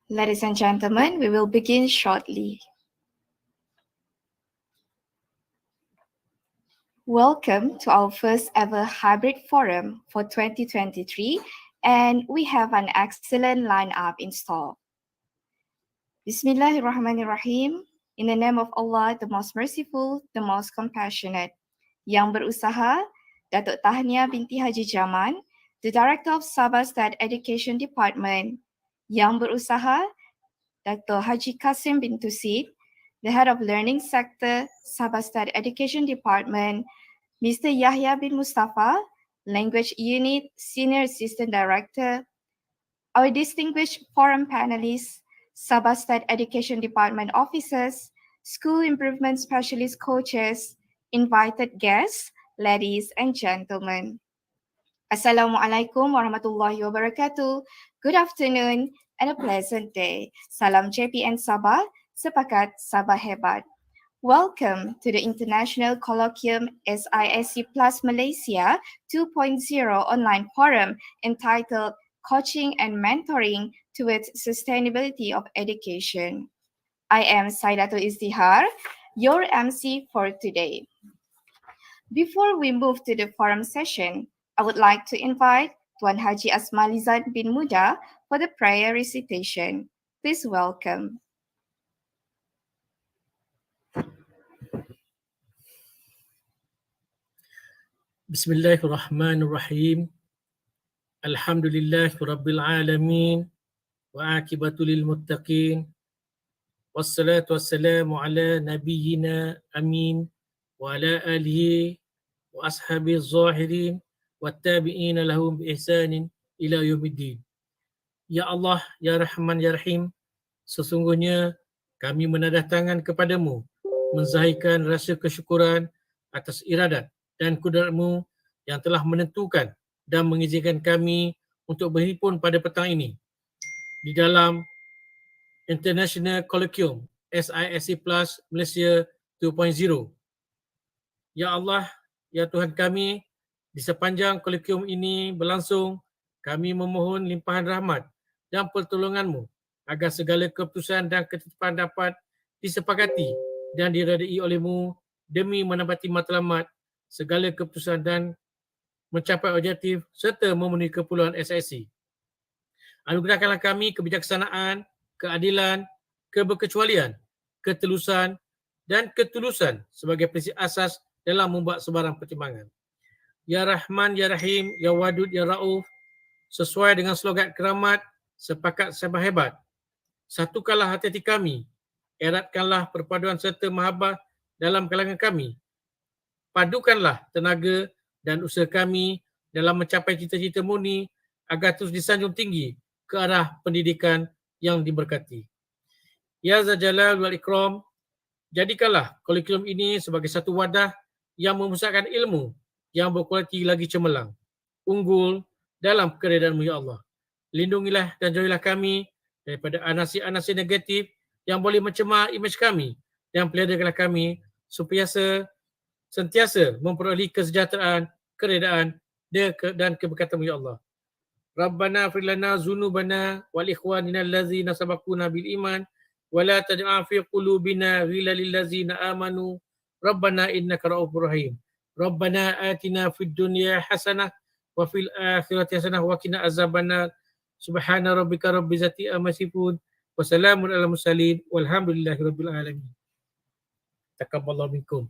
Ladies and gentlemen, we will begin shortly. Welcome to our first ever hybrid forum for 2023, and we have an excellent lineup in store. Bismillahirrahmanirrahim. In the name of Allah, the most merciful, the most compassionate. Yang berusaha, Datuk Tahniah binti Haji Jaman, the Director of Sabah State Education Department. Yang berusaha, Dr. Haji Kasim bin Tusid, the Head of Learning Sector, Sabah State Education Department. Mr. Yahya bin Mustafa, Language Unit Senior Assistant Director. Our distinguished forum panelists, Sabah State Education Department officers, school improvement specialist coaches, invited guests, ladies and gentlemen. Assalamualaikum warahmatullahi wabarakatuh. Good afternoon and a pleasant day. Salam JPN Sabah, sepakat Sabah hebat. Welcome to the International Colloquium SISC Plus Malaysia 2.0 online forum entitled Coaching and Mentoring Towards Sustainability of Education. I am Saidatul Izdihar, your MC for today. Before we move to the forum session, I would like to invite Tuan Haji Asmalizan bin Muda for the prayer recitation. Please welcome. Bismillahirrahmanirrahim. Alhamdulillahirabbil alamin wa aqibatu lil muttaqin. Wassalatu wassalamu ala nabiyyina amin wa ala alihi wa ashabihi zahirin wattabi'ina lahum bi ihsanin ila yaumiddin. Ya Allah, ya Rahman, ya Rahim, sesungguhnya kami menadah tangan kepadamu menzahirkan rasa kesyukuran atas iradat dan kudratmu yang telah menentukan dan mengizinkan kami untuk berhimpun pada petang ini di dalam International Colloquium SISC Plus Malaysia 2.0. Ya Allah, ya Tuhan kami, di sepanjang colloquium ini berlangsung, kami memohon limpahan rahmat dan pertolonganmu agar segala keputusan dan ketetapan dapat disepakati dan diredai olehmu demi menepati matlamat segala keputusan dan mencapai objektif serta memenuhi keperluan SISC. Anugerahkanlah kami kebijaksanaan, keadilan, keberkecualian, ketelusan dan ketulusan sebagai prinsip asas dalam membuat sebarang pertimbangan. Ya Rahman, Ya Rahim, Ya Wadud, Ya Rauf, sesuai dengan slogan keramat, sepakat Sabah hebat. Satukanlah hati-hati kami, eratkanlah perpaduan serta mahabbah dalam kalangan kami. Padukanlah tenaga dan usaha kami dalam mencapai cita-cita murni agar terus disanjung tinggi ke arah pendidikan yang diberkati. Ya Zajalal wal Ikram, jadikanlah colloquium ini sebagai satu wadah yang memusatkan ilmu yang berkualiti lagi cemerlang, unggul dalam keredaanmu ya Allah. Lindungilah dan jauhilah kami daripada anasi-anasi negatif yang boleh mencemar imej kami dan peliharakanlah kami supaya sentiasa memperoleh kesejahteraan, keredaan dan keberkatan ya Allah. Rabbana ighfir lana dzunubana wal ikhwanina allazina sabaquna bil iman wa la taj'al fi qulubina ghillan lil ladzina amanu Rabbana innaka ra'ufur rahim. Rabbana atina fid dunya hasanah wa fil akhirati hasanah wa qina azabannar. Subhana rabbika rabbil izzati amma yasifun wa salamun alal mursalin walhamdulillahi rabbil alamin. Taqabbalallahu minkum.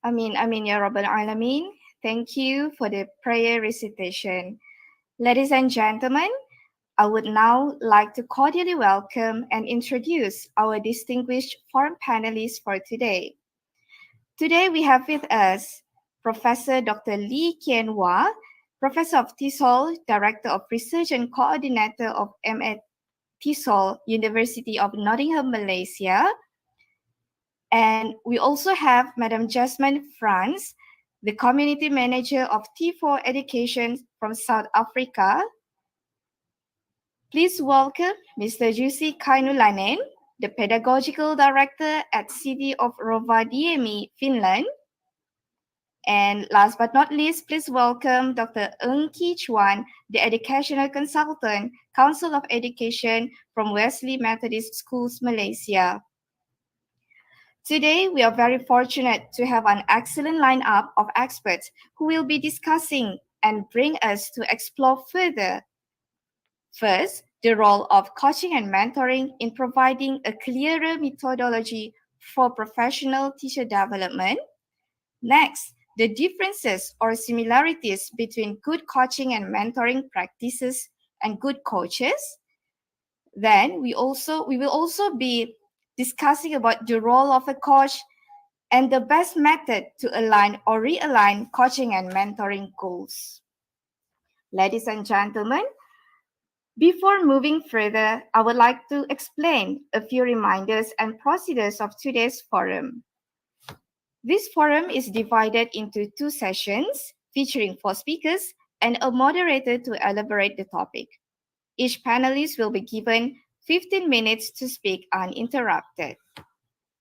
Amin, amin, ya Rabbal Alamin. Thank you for the prayer recitation. Ladies and gentlemen, I would now like to cordially welcome and introduce our distinguished forum panelists for today. Today we have with us Professor Dr. Lee Kean Wah, Professor of TESOL, Director of Research and Coordinator of M.Ed TESOL, University of Nottingham, Malaysia. And we also have Madam Jasmane Frans, the Community Manager of T4 Education from South Africa. Please welcome Mr. Jussi Kainulainen, the Pedagogical Director at City of Rovaniemi, Finland. And last but not least, please welcome Dr. Ng Kee Chuan, the Educational Consultant, Council of Education from Wesley Methodist Schools, Malaysia. Today, we are very fortunate to have an excellent lineup of experts who will be discussing and bring us to explore further. First, the role of coaching and mentoring in providing a clearer methodology for professional teacher development. Next, the differences or similarities between good coaching and mentoring practices and good coaches. Then we will also be discussing about the role of a coach and the best method to align or realign coaching and mentoring goals. Ladies and gentlemen, before moving further, I would like to explain a few reminders and procedures of today's forum. This forum is divided into 2 sessions featuring 4 speakers and a moderator to elaborate the topic. Each panelist will be given 15 minutes to speak uninterrupted.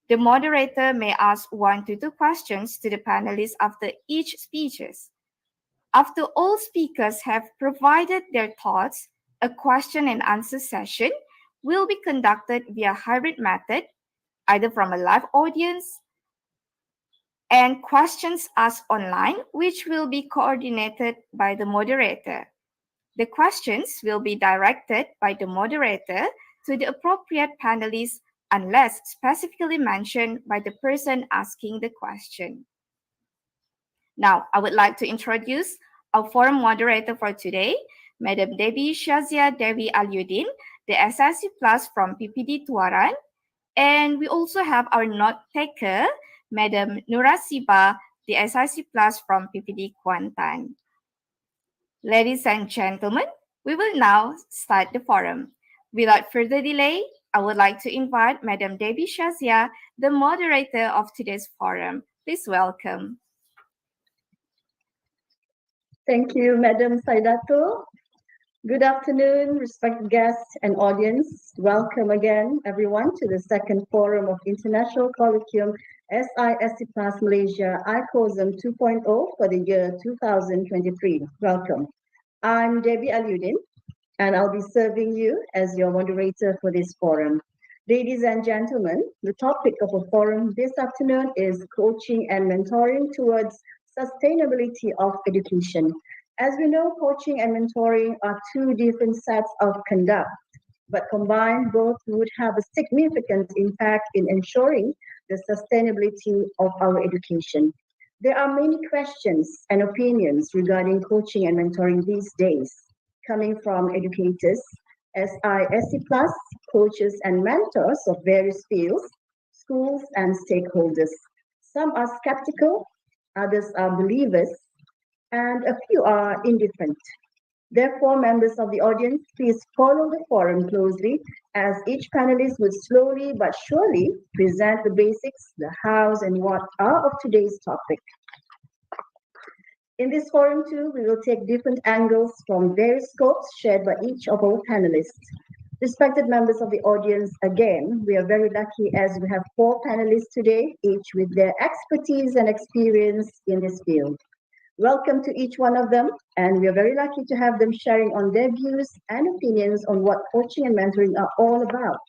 The moderator may ask 1 to 2 questions to the panelists after each speeches. After all speakers have provided their thoughts, a question and answer session will be conducted via hybrid method, either from a live audience and questions asked online, which will be coordinated by the moderator. The questions will be directed by the moderator to the appropriate panelists unless specifically mentioned by the person asking the question. Now, I would like to introduce our forum moderator for today, Madam Devi Shazia Devi Alyudin, the SISC Plus from PPD Tuaran. And we also have our note taker, Madam Nurasiba, the SIC Plus from PPD Kuantan. Ladies and gentlemen, we will now start the forum. Without further delay, I would like to invite Madam Devi Shazia, the moderator of today's forum. Please welcome. Thank you, Madam Saidato. Good afternoon, respected guests and audience. Welcome again, everyone, to the second forum of International Colloquium SISC Plus Malaysia ICoSM 2.0 for the year 2023. Welcome. I'm Debbie Alyudin, and I'll be serving you as your moderator for this forum. Ladies and gentlemen, the topic of the forum this afternoon is coaching and mentoring towards sustainability of education. As we know, coaching and mentoring are 2 different sets of conduct, but combined, both would have a significant impact in ensuring the sustainability of our education. There are many questions and opinions regarding coaching and mentoring these days, coming from educators, SISC Plus, coaches and mentors of various fields, schools and stakeholders. Some are skeptical, others are believers, and a few are indifferent. Therefore, members of the audience, please follow the forum closely as each panelist will slowly but surely present the basics, the hows and what are of today's topic. In this forum too, we will take different angles from various scopes shared by each of our panelists. Respected members of the audience, again, we are very lucky as we have 4 panelists today, each with their expertise and experience in this field. Welcome to each one of them, and we are very lucky to have them sharing on their views and opinions on what coaching and mentoring are all about.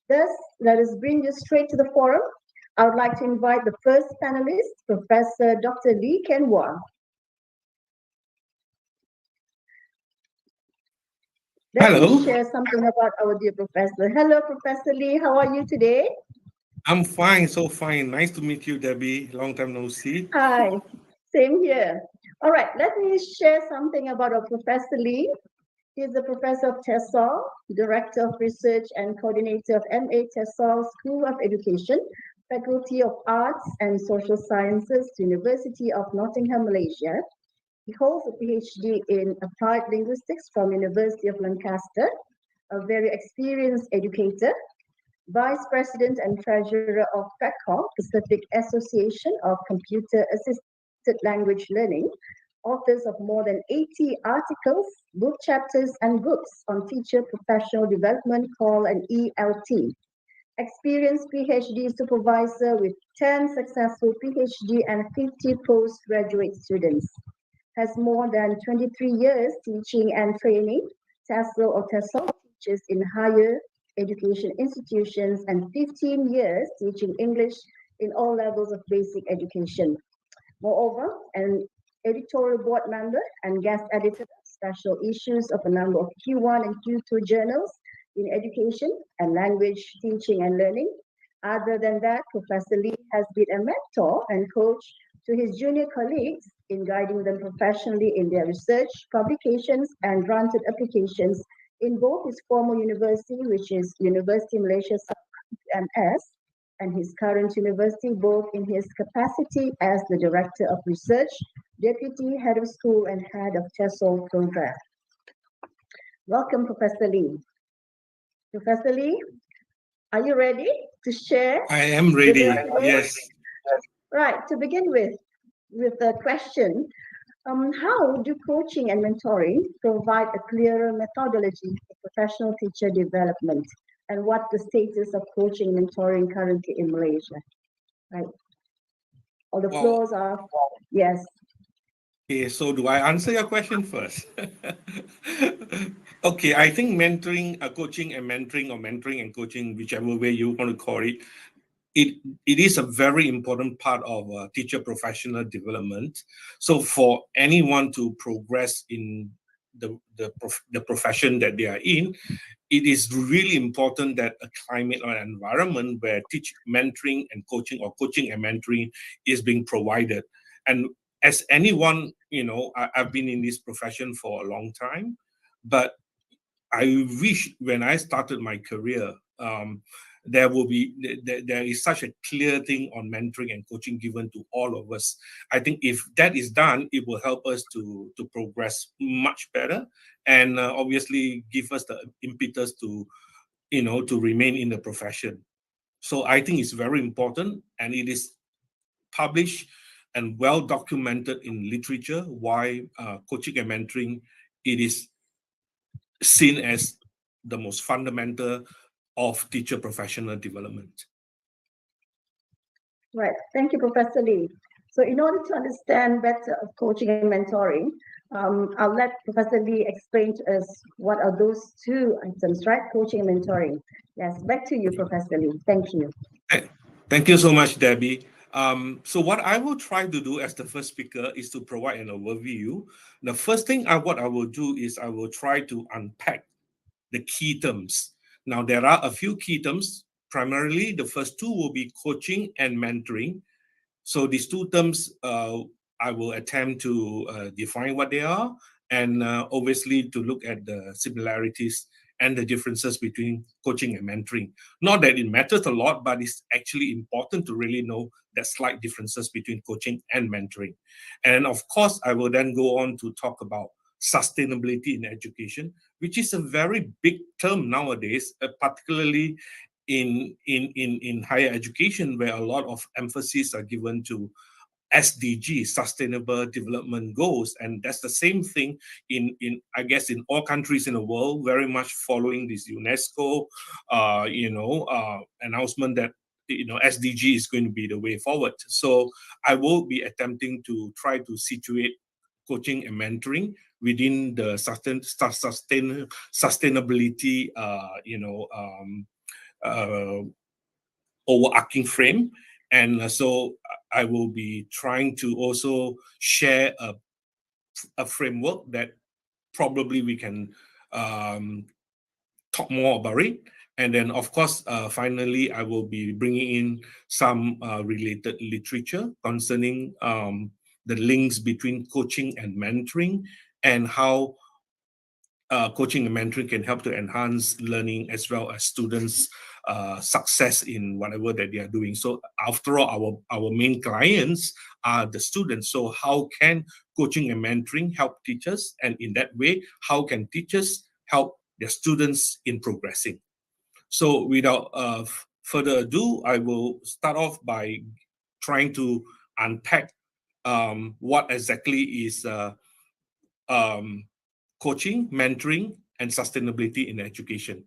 Thus, let us bring you straight to the forum. I would like to invite the first panelist, Professor Dr. Lee Kean Wah. Let me share something about our dear professor. Hello, Professor Lee. How are you today? I'm fine, so fine. Nice to meet you, Debbie. Long time no see. Hi. Same here. All right, let me share something about our Professor Lee. He is a professor of TESOL, Director of Research and Coordinator of MA TESOL School of Education, Faculty of Arts and Social Sciences, University of Nottingham, Malaysia. He holds a PhD in Applied Linguistics from University of Lancaster, a very experienced educator, Vice President and Treasurer of PACOM, Pacific Association of Computer Assisted Language Learning, authors of more than 80 articles, book chapters, and books on teacher professional development called an ELT. experienced PhD supervisor with 10 successful PhD and 50 postgraduate students. Has more than 23 years teaching and training, TESOL or TESOL teaches in higher education institutions and 15 years teaching English in all levels of basic education. Moreover, an editorial board member and guest editor of special issues of a number of Q1 and Q2 journals in education and language teaching and learning. Other than that, Professor Lee has been a mentor and coach to his junior colleagues in guiding them professionally in their research, publications, and granted applications in both his former university, which is University Malaysia MS, and his current university, both in his capacity as the Director of Research, Deputy Head of School, and Head of TESOL Program. Welcome, Professor Lee. Professor Lee, are you ready to share? I am ready. Yes. Right, to begin with a question, how do coaching and mentoring provide a clearer methodology for professional teacher development? And what's the status of coaching and mentoring currently in Malaysia? Right. All the floors are, yes. Okay, so do I answer your question first? Okay, I think mentoring, coaching and mentoring, or mentoring and coaching, whichever way you want to call it, it is a very important part of teacher professional development. So for anyone to progress in the profession that they are in, it is really important that a climate or an environment where mentoring and coaching, or coaching and mentoring, is being provided. And as anyone, I've been in this profession for a long time, but I wish when I started my career, there is such a clear thing on mentoring and coaching given to all of us. I think if that is done, it will help us to progress much better, and obviously give us the impetus to remain in the profession. So I think it's very important, and it is published and well documented in literature why coaching and mentoring, it is seen as the most fundamental of teacher professional development. Right. Thank you, Professor Lee. So in order to understand better of coaching and mentoring, I'll let Professor Lee explain to us what are those two items, right? Coaching and mentoring. Yes, back to you, Professor Lee. Thank you. Thank you so much, Debbie. So what I will try to do as the first speaker is to provide an overview. The first thing what I will do is I will try to unpack the key terms. Now, there are a few key terms. Primarily, the first two will be coaching and mentoring. So these two terms, I will attempt to define what they are, and obviously to look at the similarities and the differences between coaching and mentoring. Not that it matters a lot, but it's actually important to really know the slight differences between coaching and mentoring. And of course, I will then go on to talk about sustainability in education, which is a very big term nowadays, particularly in higher education, where a lot of emphasis are given to SDG, Sustainable Development Goals, and that's the same thing in I guess in all countries in the world, very much following this UNESCO announcement that SDG is going to be the way forward. So I will be attempting to try to situate coaching and mentoring within the sustainability overarching frame. And so I will be trying to also share a framework that probably we can talk more about it. And then, of course, finally, I will be bringing in some related literature concerning the links between coaching and mentoring, and how coaching and mentoring can help to enhance learning as well as students' success in whatever that they are doing. So after all, our main clients are the students. So how can coaching and mentoring help teachers? And in that way, how can teachers help their students in progressing? So without further ado, I will start off by trying to unpack what exactly is coaching, mentoring, and sustainability in education.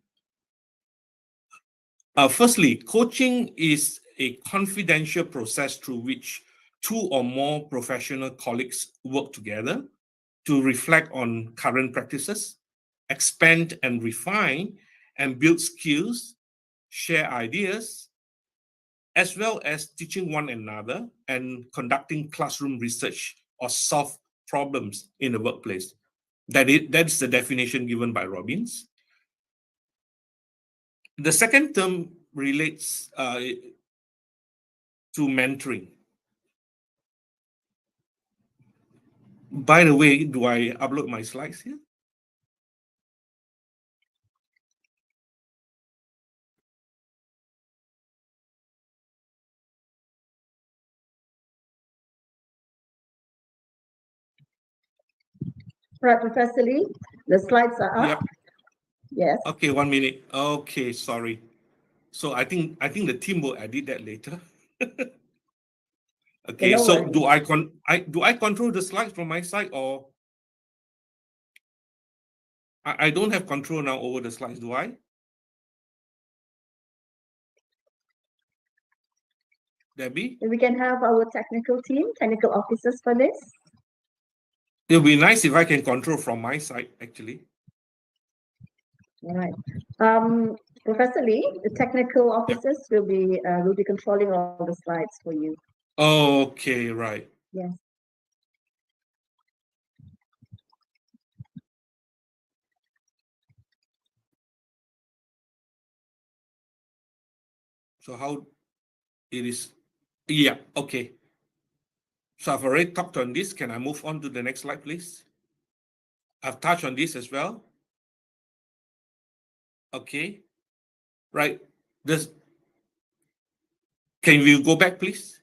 Firstly, coaching is a confidential process through which two or more professional colleagues work together to reflect on current practices, expand and refine and build skills, share ideas, as well as teaching one another and conducting classroom research or solve problems in the workplace. That's the definition given by Robbins. The second term relates to mentoring. By the way, do I upload my slides here? Right, Professor Lee, the slides are up. Yep. Yes. Okay, 1 minute. Okay, sorry. So I think the team will edit that later. Okay, no so worries. do I control the slides from my side, or I don't have control now over the slides, do I? Debbie? We can have our technical team, technical officers for this. It'll be nice if I can control from my side, actually. All right. Professor Lee, the technical officers will be controlling all the slides for you. Okay, right. Yes. So how it is? Yeah, okay. So I've already talked on this. Can I move on to the next slide, please? I've touched on this as well. Okay, right. Can we go back, please?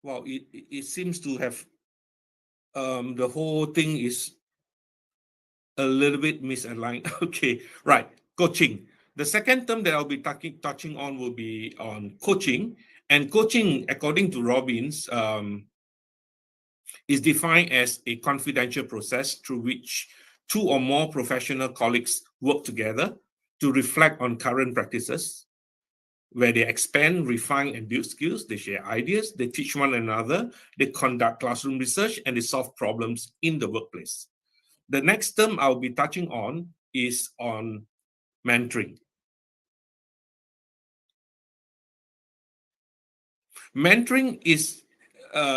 Wow, it seems to have the whole thing is a little bit misaligned. Okay, right. Coaching. The second term that I'll be touching on will be on coaching. And coaching, according to Robbins, is defined as a confidential process through which two or more professional colleagues work together to reflect on current practices, where they expand, refine, and build skills. They share ideas, they teach one another, they conduct classroom research, and they solve problems in the workplace. The next term I'll be touching on is on mentoring. Mentoring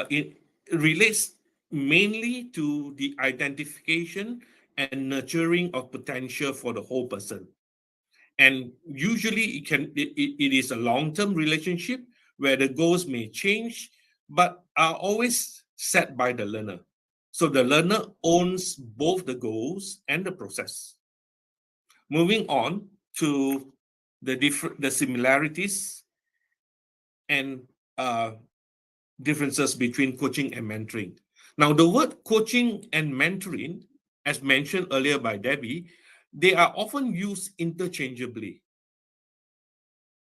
it relates mainly to the identification and nurturing of potential for the whole person. And usually it is a long-term relationship where the goals may change, but are always set by the learner. So the learner owns both the goals and the process. Moving on to the similarities and differences between coaching and mentoring. Now, the word coaching and mentoring, as mentioned earlier by Debbie, they are often used interchangeably.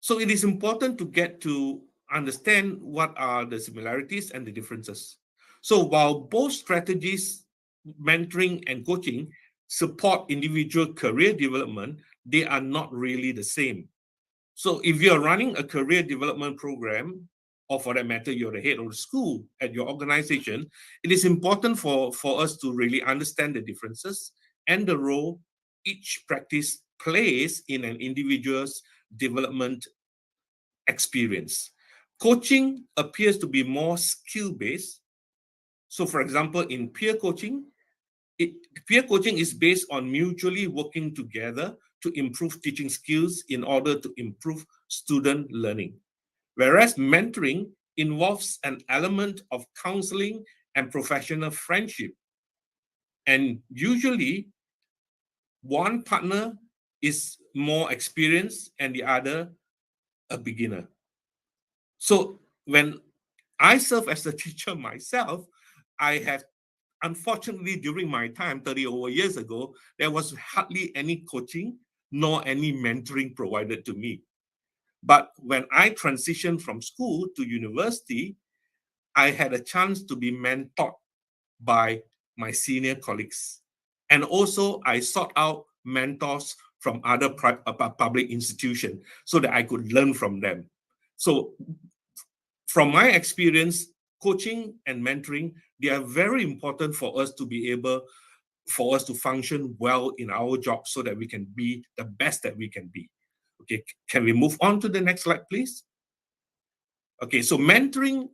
So it is important to get to understand what are the similarities and the differences. So while both strategies, mentoring and coaching, support individual career development, they are not really the same. So if you're running a career development program, or for that matter, you're the head of the school at your organization, it is important for us to really understand the differences and the role each practice plays in an individual's development experience. Coaching appears to be more skill-based. So for example, in peer coaching is based on mutually working together to improve teaching skills in order to improve student learning. Whereas mentoring involves an element of counseling and professional friendship. And usually, one partner is more experienced and the other a beginner. So when I serve as a teacher myself, I have, unfortunately, during my time 30 over years ago, there was hardly any coaching nor any mentoring provided to me. But when I transitioned from school to university, I had a chance to be mentored by my senior colleagues. And also I sought out mentors from other public institutions so that I could learn from them. So from my experience, coaching and mentoring, they are very important for us to be able, for us to function well in our job so that we can be the best that we can be. Okay, can we move on to the next slide, please? Okay, so mentoring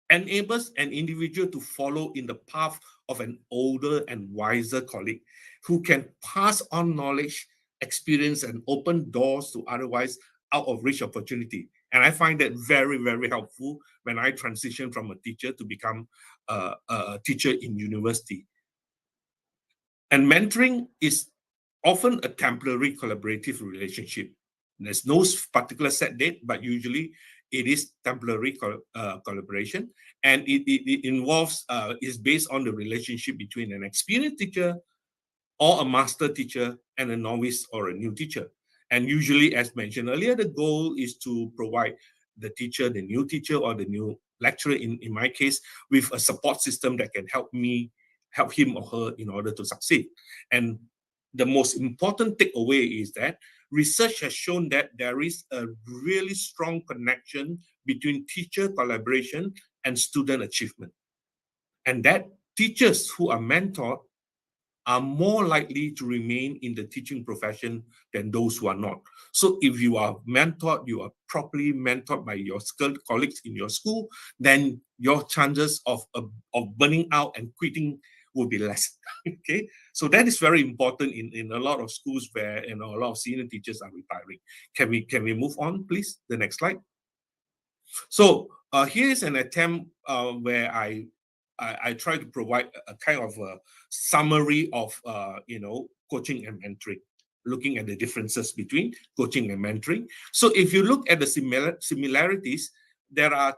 enables an individual to follow in the path of an older and wiser colleague who can pass on knowledge, experience, and open doors to otherwise out of reach opportunity. And I find that very, very helpful when I transition from a teacher to become a teacher in university. And mentoring is often a temporary collaborative relationship. There's no particular set date, but usually it is temporary collaboration, and it involves, is based on the relationship between an experienced teacher or a master teacher and a novice or a new teacher. And usually, as mentioned earlier, the goal is to provide the teacher, the new teacher or the new lecturer, in my case, with a support system that can help him or her in order to succeed. And the most important takeaway is that research has shown that there is a really strong connection between teacher collaboration and student achievement. And that teachers who are mentored are more likely to remain in the teaching profession than those who are not. So if you are mentored, you are properly mentored by your skilled colleagues in your school, then your chances of burning out and quitting will be less. Okay, so that is very important in a lot of schools where a lot of senior teachers are retiring. Can we move on, please? The next slide. So here is an attempt where I try to provide a kind of a summary of coaching and mentoring, looking at the differences between coaching and mentoring. So if you look at the similarities, there are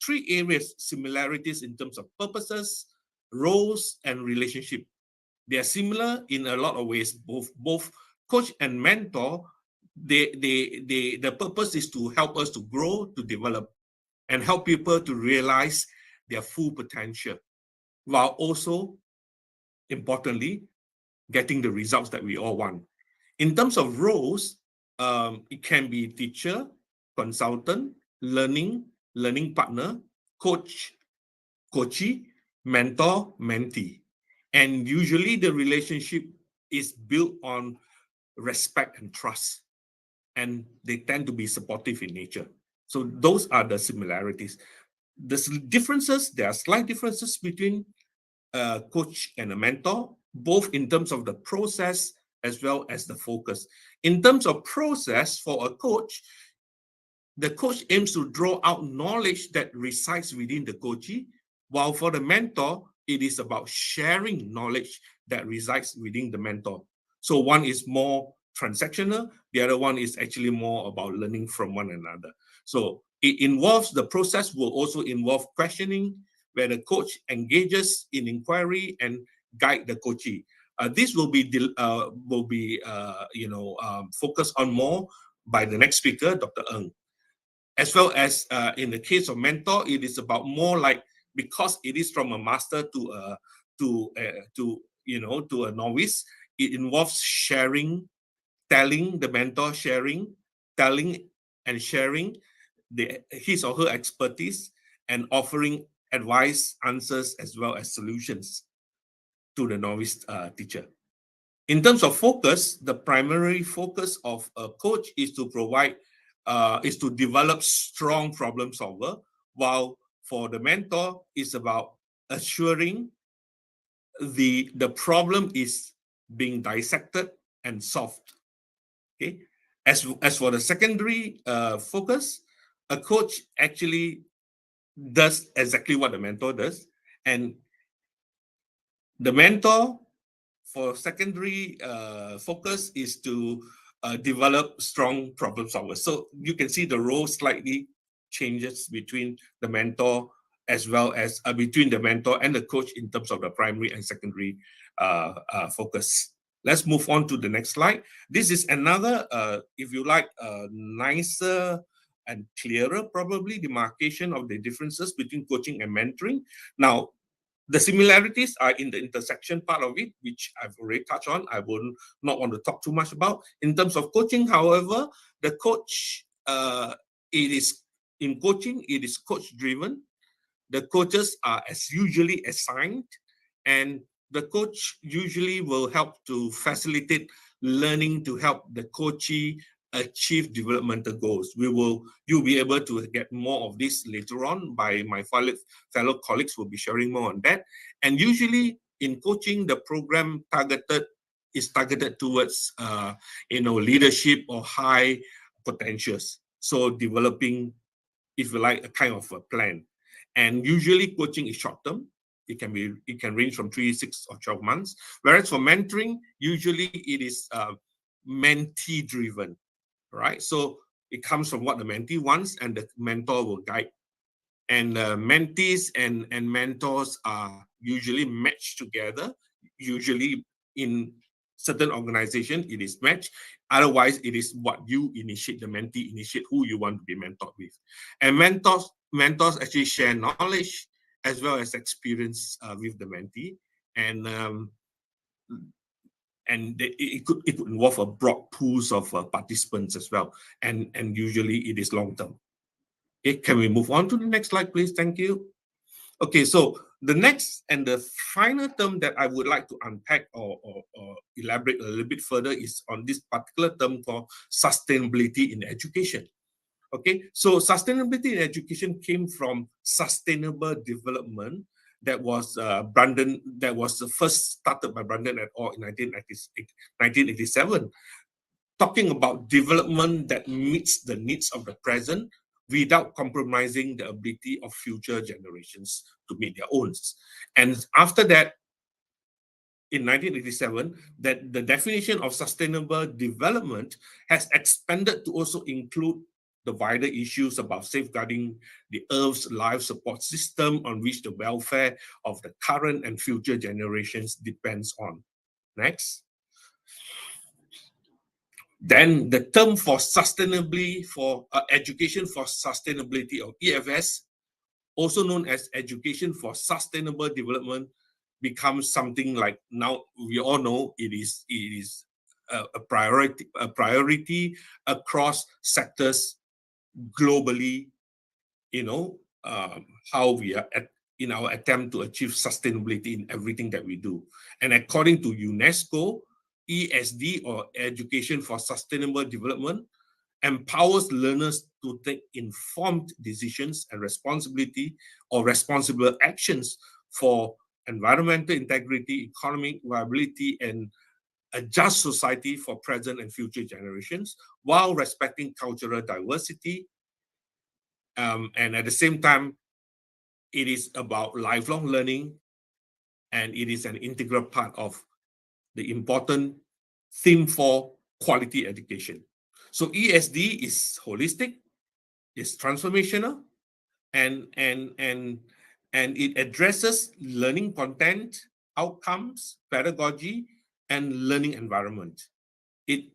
three areas: similarities in terms of purposes, roles, and relationship. They are similar in a lot of ways. Both coach and mentor, the purpose is to help us to grow, to develop, and help people to realize their full potential, while also, importantly, getting the results that we all want. In terms of roles, it can be teacher, consultant, learning partner, coach, coachee, mentor, mentee. And usually the relationship is built on respect and trust, and they tend to be supportive in nature. So those are the similarities. The differences, there are slight differences between a coach and a mentor, both in terms of the process as well as the focus. In terms of process, for a coach, the coach aims to draw out knowledge that resides within the coachee, while for the mentor, it is about sharing knowledge that resides within the mentor. So one is more transactional, the other one is actually more about learning from one another. So it involves, the process will also involve questioning, where the coach engages in inquiry and guide the coachee. This will be focused on more by the next speaker, Dr. Ng. As well as in the case of mentor, it is about more like, because it is from a master to a novice, it involves sharing, telling the mentor, telling and sharing his or her expertise, and offering advice, answers, as well as solutions to the novice teacher. In terms of focus, the primary focus of a coach is to provide, is to develop strong problem solver, while for the mentor, it's about assuring the problem is being dissected and solved. Okay. As for the secondary focus, a coach actually does exactly what the mentor does, and the mentor for secondary focus is to develop strong problem solvers. So you can see the role slightly changes between the mentor as well as between the mentor and the coach in terms of the primary and secondary focus. Let's move on to the next slide. This is another, if you like, nicer and clearer, probably, demarcation of the differences between coaching and mentoring. Now, The similarities are in the intersection part of it, which I've already touched on. I will not want to talk too much about. In terms of coaching, however, the coach, in coaching, it is coach driven. The coaches are as usually assigned, and the coach usually will help to facilitate learning to help the coachee achieve developmental goals. You'll be able to get more of this later on by my fellow colleagues will be sharing more on that. And usually in coaching, the program is targeted towards leadership or high potentials. So developing, if you like, a kind of a plan. And usually coaching is short term. It can range from 3, 6, or 12 months. Whereas for mentoring, usually it is mentee driven, right? So it comes from what the mentee wants, and the mentor will guide. And mentees and mentors are usually matched together. Usually in certain organization, it is matched. Otherwise, it is what you initiate, the mentee initiate who you want to be mentored with. And mentors actually share knowledge as well as experience with the mentee. And it could involve a broad pools of participants as well. And usually it is long term. Okay, can we move on to the next slide, please? Thank you. Okay, so the next and the final term that I would like to unpack or elaborate a little bit further is on this particular term called sustainability in education. Okay, so sustainability in education came from sustainable development that was first started by Brandon et al. In 1987, talking about development that meets the needs of the present without compromising the ability of future generations to meet their own. And after that, in 1987, that the definition of sustainable development has expanded to also include the wider issues about safeguarding the Earth's life support system on which the welfare of the current and future generations depends on. Next. Then the term for education for sustainability, or EFS, also known as education for sustainable development, becomes something like, now we all know it is a priority across sectors globally. How we are in our attempt to achieve sustainability in everything that we do. And according to UNESCO, ESD, or Education for Sustainable Development, empowers learners to take informed decisions and responsible actions for environmental integrity, economic viability, and a just society for present and future generations, while respecting cultural diversity. And at the same time, it is about lifelong learning, and it is an integral part of the important theme for quality education. So ESD is holistic, is transformational, and it addresses learning content, outcomes, pedagogy, and learning environment. It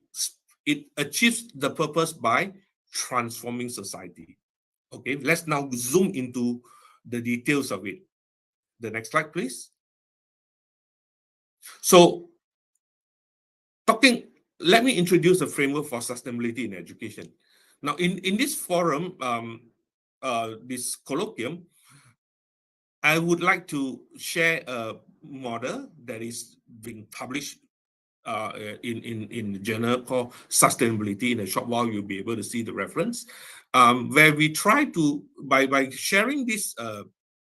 achieves the purpose by transforming society. Okay, let's now zoom into the details of it. The next slide, please. So, let me introduce a framework for sustainability in education. Now, in this forum, this colloquium, I would like to share a model that is being published in the journal called Sustainability. In a short while, you'll be able to see the reference, where we try to, by sharing this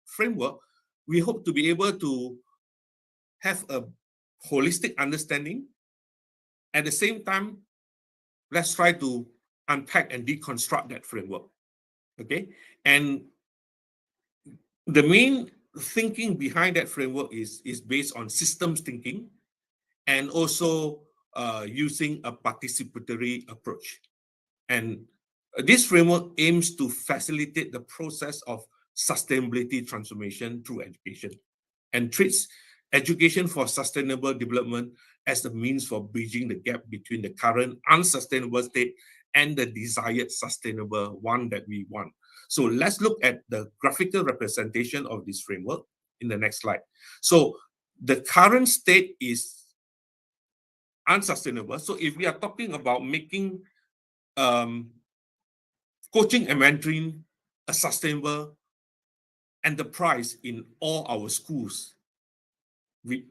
framework, we hope to be able to have a holistic understanding. At the same time, let's try to unpack and deconstruct that framework. Okay, and the main thinking behind that framework is based on systems thinking, and also using a participatory approach. And this framework aims to facilitate the process of sustainability transformation through education, and treats education for sustainable development as the means for bridging the gap between the current unsustainable state and the desired sustainable one that we want. So let's look at the graphical representation of this framework. in the next slide. So the current state is unsustainable. So if we are talking about making coaching and mentoring a sustainable enterprise in all our schools,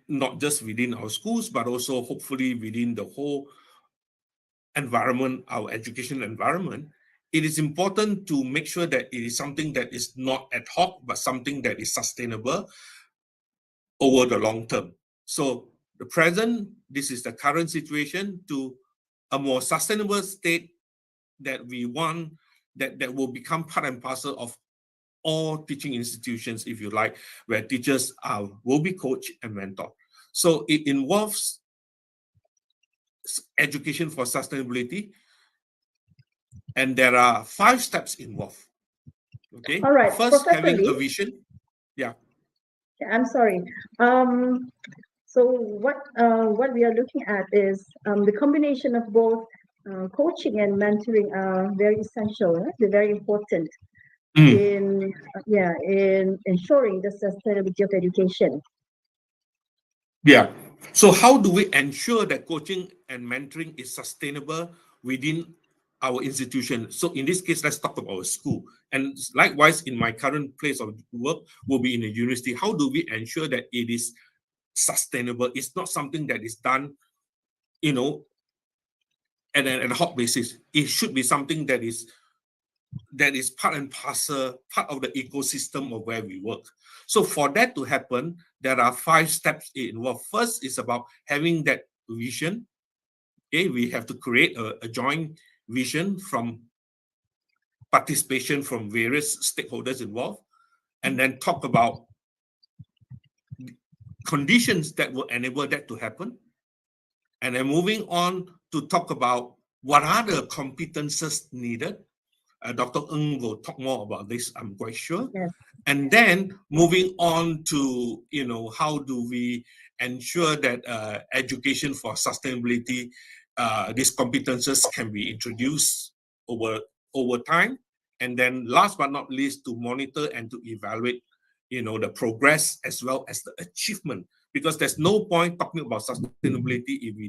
not just within our schools, but also hopefully within the whole environment, our education environment, it is important to make sure that it is something that is not ad hoc, but something that is sustainable over the long term. So the present, this is the current situation, to a more sustainable state that we want, that will become part and parcel of all teaching institutions, if you like, where teachers will be coached and mentored. So it involves education for sustainability, and there are 5 steps involved. Okay. All right. First, Professor having Lee, a vision. Yeah. I'm sorry. So what we are looking at is the combination of both coaching and mentoring are very essential. They're very important in ensuring the sustainability of education. Yeah. So how do we ensure that coaching and mentoring is sustainable within our institution? So in this case, let's talk about a school. And likewise, in my current place of work, will be in a university. How do we ensure that it is sustainable? It's not something that is done, at an ad hoc basis. It should be something that is part and parcel, part of the ecosystem of where we work. So for that to happen, there are 5 steps involved. First is about having that vision. Okay, we have to create a joint vision from participation from various stakeholders involved, and then talk about conditions that will enable that to happen. And then moving on to talk about what are the competences needed. Dr. Ng will talk more about this, I'm quite sure. Yes. And then moving on to, how do we ensure that education for sustainability, these competences can be introduced over time. And then last but not least, to monitor and to evaluate, the progress as well as the achievement. Because there's no point talking about sustainability if we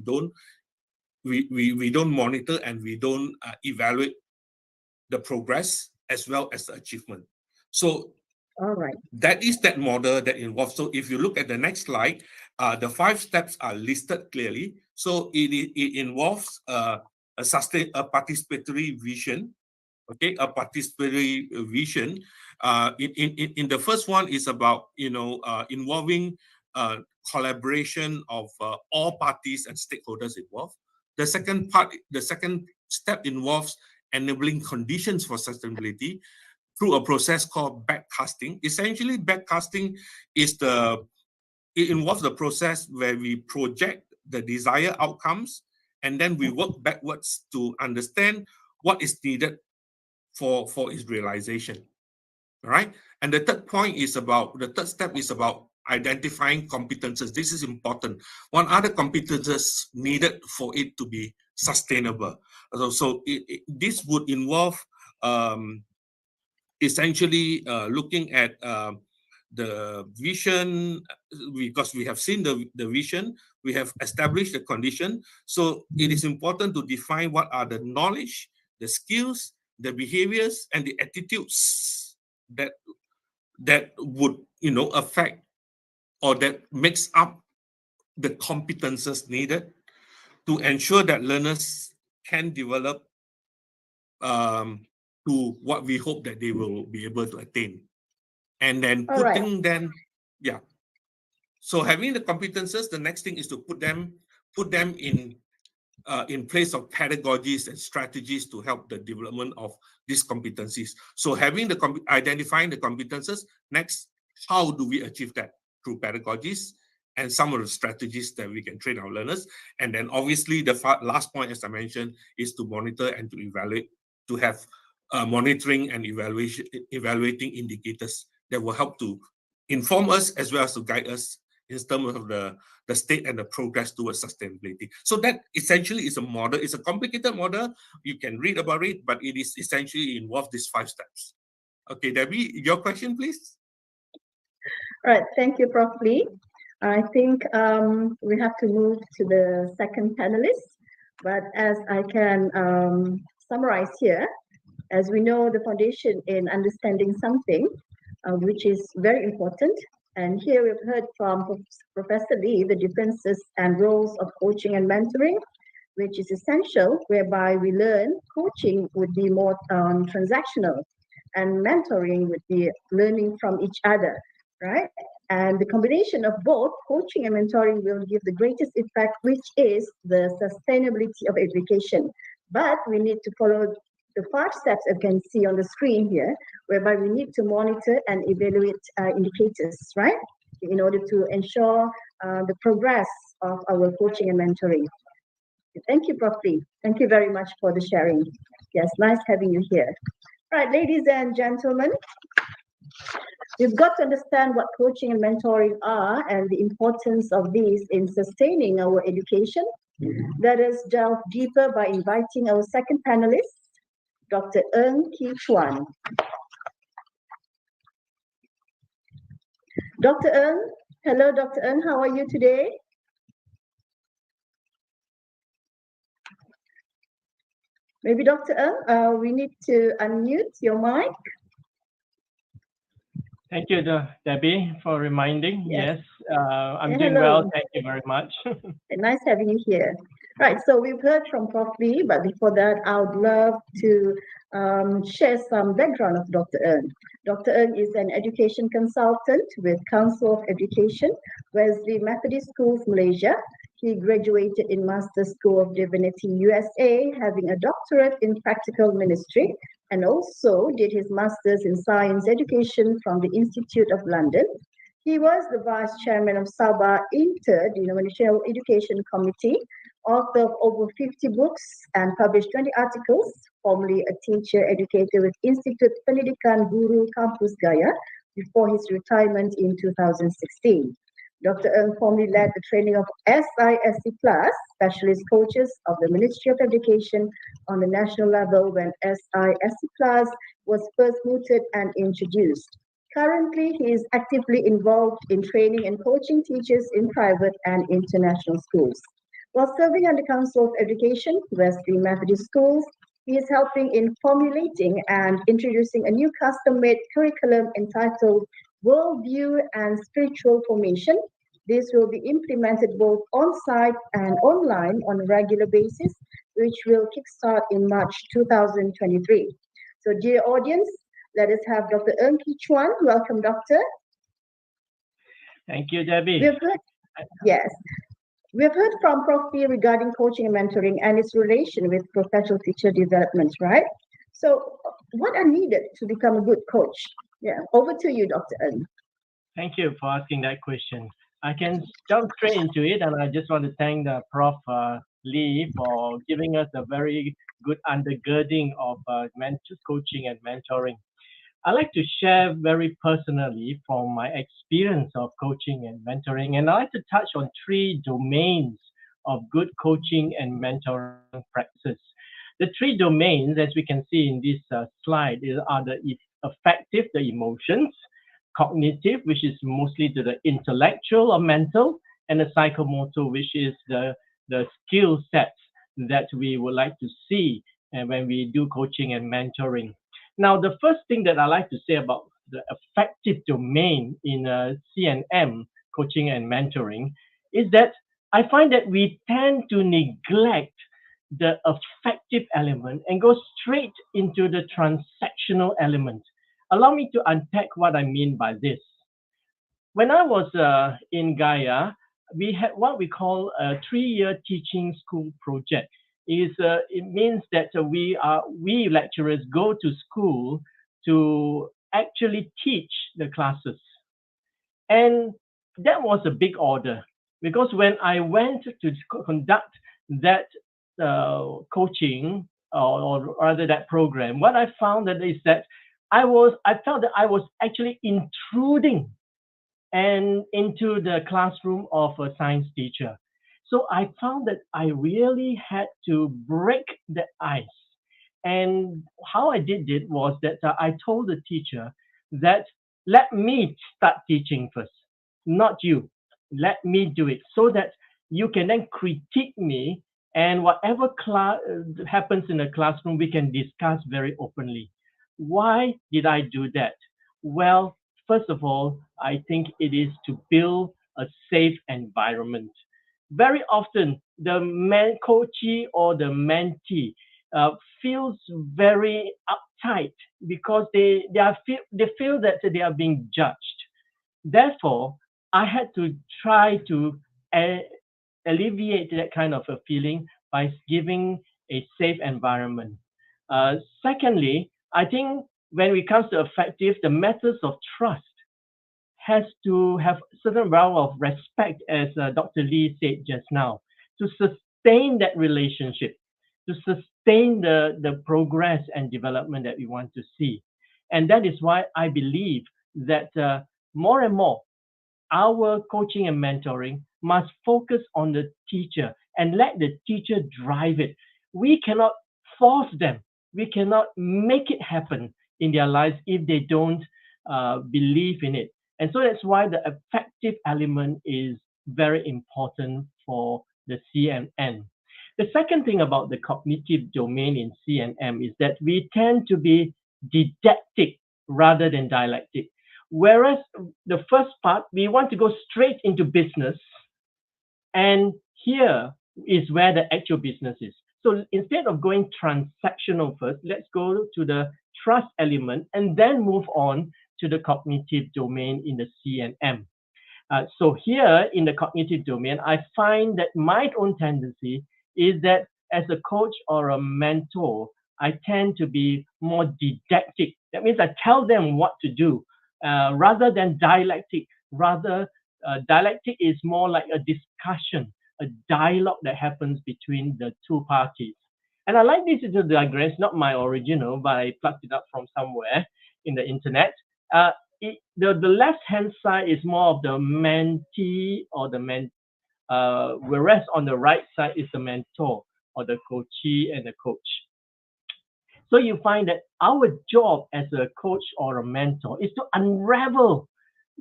don't monitor and we don't evaluate the progress as well as the achievement. So all right, that is that model that involves. So if you look at the next slide, the 5 steps are listed clearly. So it involves a participatory vision. Okay, a participatory vision. In the first one is about involving collaboration of all parties and stakeholders involved. The second step involves enabling conditions for sustainability through a process called backcasting. Essentially, backcasting it involves the process where we project the desired outcomes, and then we work backwards to understand what is needed for its realization. All right. And the third step is about identifying competences. This is important. What are the competences needed for it to be sustainable? So this would involve essentially looking at the vision, because we have seen the vision, we have established the condition. So it is important to define what are the knowledge, the skills, the behaviors, and the attitudes that would affect or that makes up the competences needed to ensure that learners can develop to what we hope that they will be able to attain. And then putting them, yeah. So having the competences, the next thing is to put them in place of pedagogies and strategies to help the development of these competencies. So identifying the competences, next, how do we achieve that? Through pedagogies and some of the strategies that we can train our learners. And then obviously the last point, as I mentioned, is to monitor and to evaluate, to have monitoring and evaluating indicators that will help to inform us as well as to guide us in terms of the state and the progress towards sustainability. So that essentially is a model. It's a complicated model. You can read about it, but it is essentially involved these 5 steps. Okay, Debbie, your question, please. Right, thank you, Prof. Lee. I think we have to move to the second panelist, but as I can summarize here, as we know, the foundation in understanding something, which is very important. And here we've heard from Professor Lee the differences and roles of coaching and mentoring, which is essential, whereby we learn coaching would be more transactional and mentoring would be learning from each other, right? And the combination of both coaching and mentoring will give the greatest effect, which is the sustainability of education. But we need to follow the 5 steps you can see on the screen here, whereby we need to monitor and evaluate indicators, right? In order to ensure the progress of our coaching and mentoring. Thank you, Prof. Lee. Thank you very much for the sharing. Yes, nice having you here. Right, ladies and gentlemen, we've got to understand what coaching and mentoring are and the importance of these in sustaining our education. Let us delve deeper by inviting our second panelist, Dr. Ng Kee Chuan. Dr. Ng, hello, Dr. Ng, how are you today? Maybe Dr. Ng, we need to unmute your mic. Thank you, Debbie, for reminding. Yes. I'm doing well. Thank you very much. Nice having you here. Right, so we've heard from Prof. Lee, but before that, I would love to share some background of Dr. Ng. Dr. Ng is an education consultant with Council of Education, Wesley Methodist Schools, Malaysia. He graduated in Master's School of Divinity, USA, having a doctorate in practical ministry, and also did his Master's in Science Education from the Institute of London. He was the Vice Chairman of Sabah Interdenominational Education Committee, author of over 50 books and published 20 articles, formerly a teacher educator with Institut Pendidikan Guru Kampus Gaya before his retirement in 2016. Dr. Ng formerly led the training of SISC Plus, specialist coaches of the Ministry of Education on the national level when SISC Plus was first mooted and introduced. Currently, he is actively involved in training and coaching teachers in private and international schools. While serving on the Council of Education, Wesley Methodist Schools, he is helping in formulating and introducing a new custom-made curriculum entitled Worldview and Spiritual Formation. This will be implemented both on-site and online on a regular basis, which will kickstart in March 2023. So, dear audience, let us have Dr. Ng Kee Chuan. Welcome, Doctor. Thank you, Debbie. We've heard from Prof. Lee regarding coaching and mentoring and its relation with professional teacher development, right? So, what are needed to become a good coach? Yeah, over to you, Dr. Ng. Thank you for asking that question. I can jump straight into it, and I just want to thank the Prof. Lee for giving us a very good undergirding of coaching and mentoring. I like to share very personally from my experience of coaching and mentoring, and I like to touch on 3 domains of good coaching and mentoring practices. The 3 domains, as we can see in this slide, are the affective, the emotions, cognitive, which is mostly to the intellectual or mental, and the psychomotor, which is the skill sets that we would like to see when we do coaching and mentoring. Now, the first thing that I like to say about the affective domain in CNM, coaching and mentoring, is that I find that we tend to neglect the affective element and go straight into the transactional element. Allow me to unpack what I mean by this. When I was in Gaia, we had what we call a 3-year teaching school project. It means that we lecturers go to school to actually teach the classes. And that was a big order, because when I went to conduct that coaching or rather that program, what I found is that I felt that I was actually intruding into the classroom of a science teacher. So I found that I really had to break the ice. And how I did it was that I told the teacher that let me start teaching first, not you. Let me do it so that you can then critique me, and whatever happens in the classroom, we can discuss very openly. Why did I do that? Well, first of all, I think it is to build a safe environment. Very often, the coachee or the mentee uh, feels very uptight because they feel that they are being judged. Therefore, I had to try to alleviate that kind of a feeling by giving a safe environment. Secondly, I think when it comes to effective, the methods of trust has to have certain level of respect, as Dr. Lee said just now, to sustain that relationship, to sustain the progress and development that we want to see. And that is why I believe that more and more our coaching and mentoring must focus on the teacher and let the teacher drive it. We cannot force them. We cannot make it happen in their lives if they don't believe in it. And so that's why the effective element is very important for the CNN. The second thing about the cognitive domain in CNM is that we tend to be didactic rather than dialectic. Whereas the first part, we want to go straight into business, and here is where the actual business is. So instead of going transactional first, let's go to the trust element and then move on to the cognitive domain in the CNM. So here in the cognitive domain, I find that my own tendency is that as a coach or a mentor, I tend to be more didactic. That means I tell them what to do rather than dialectic. Rather, dialectic is more like a discussion, a dialogue that happens between the two parties. And I like this little diagram. It's not my original, but I plucked it up from somewhere in the internet. The left hand side is more of the mentee or the whereas on the right side is the mentor or the coachee and the coach. So you find that our job as a coach or a mentor is to unravel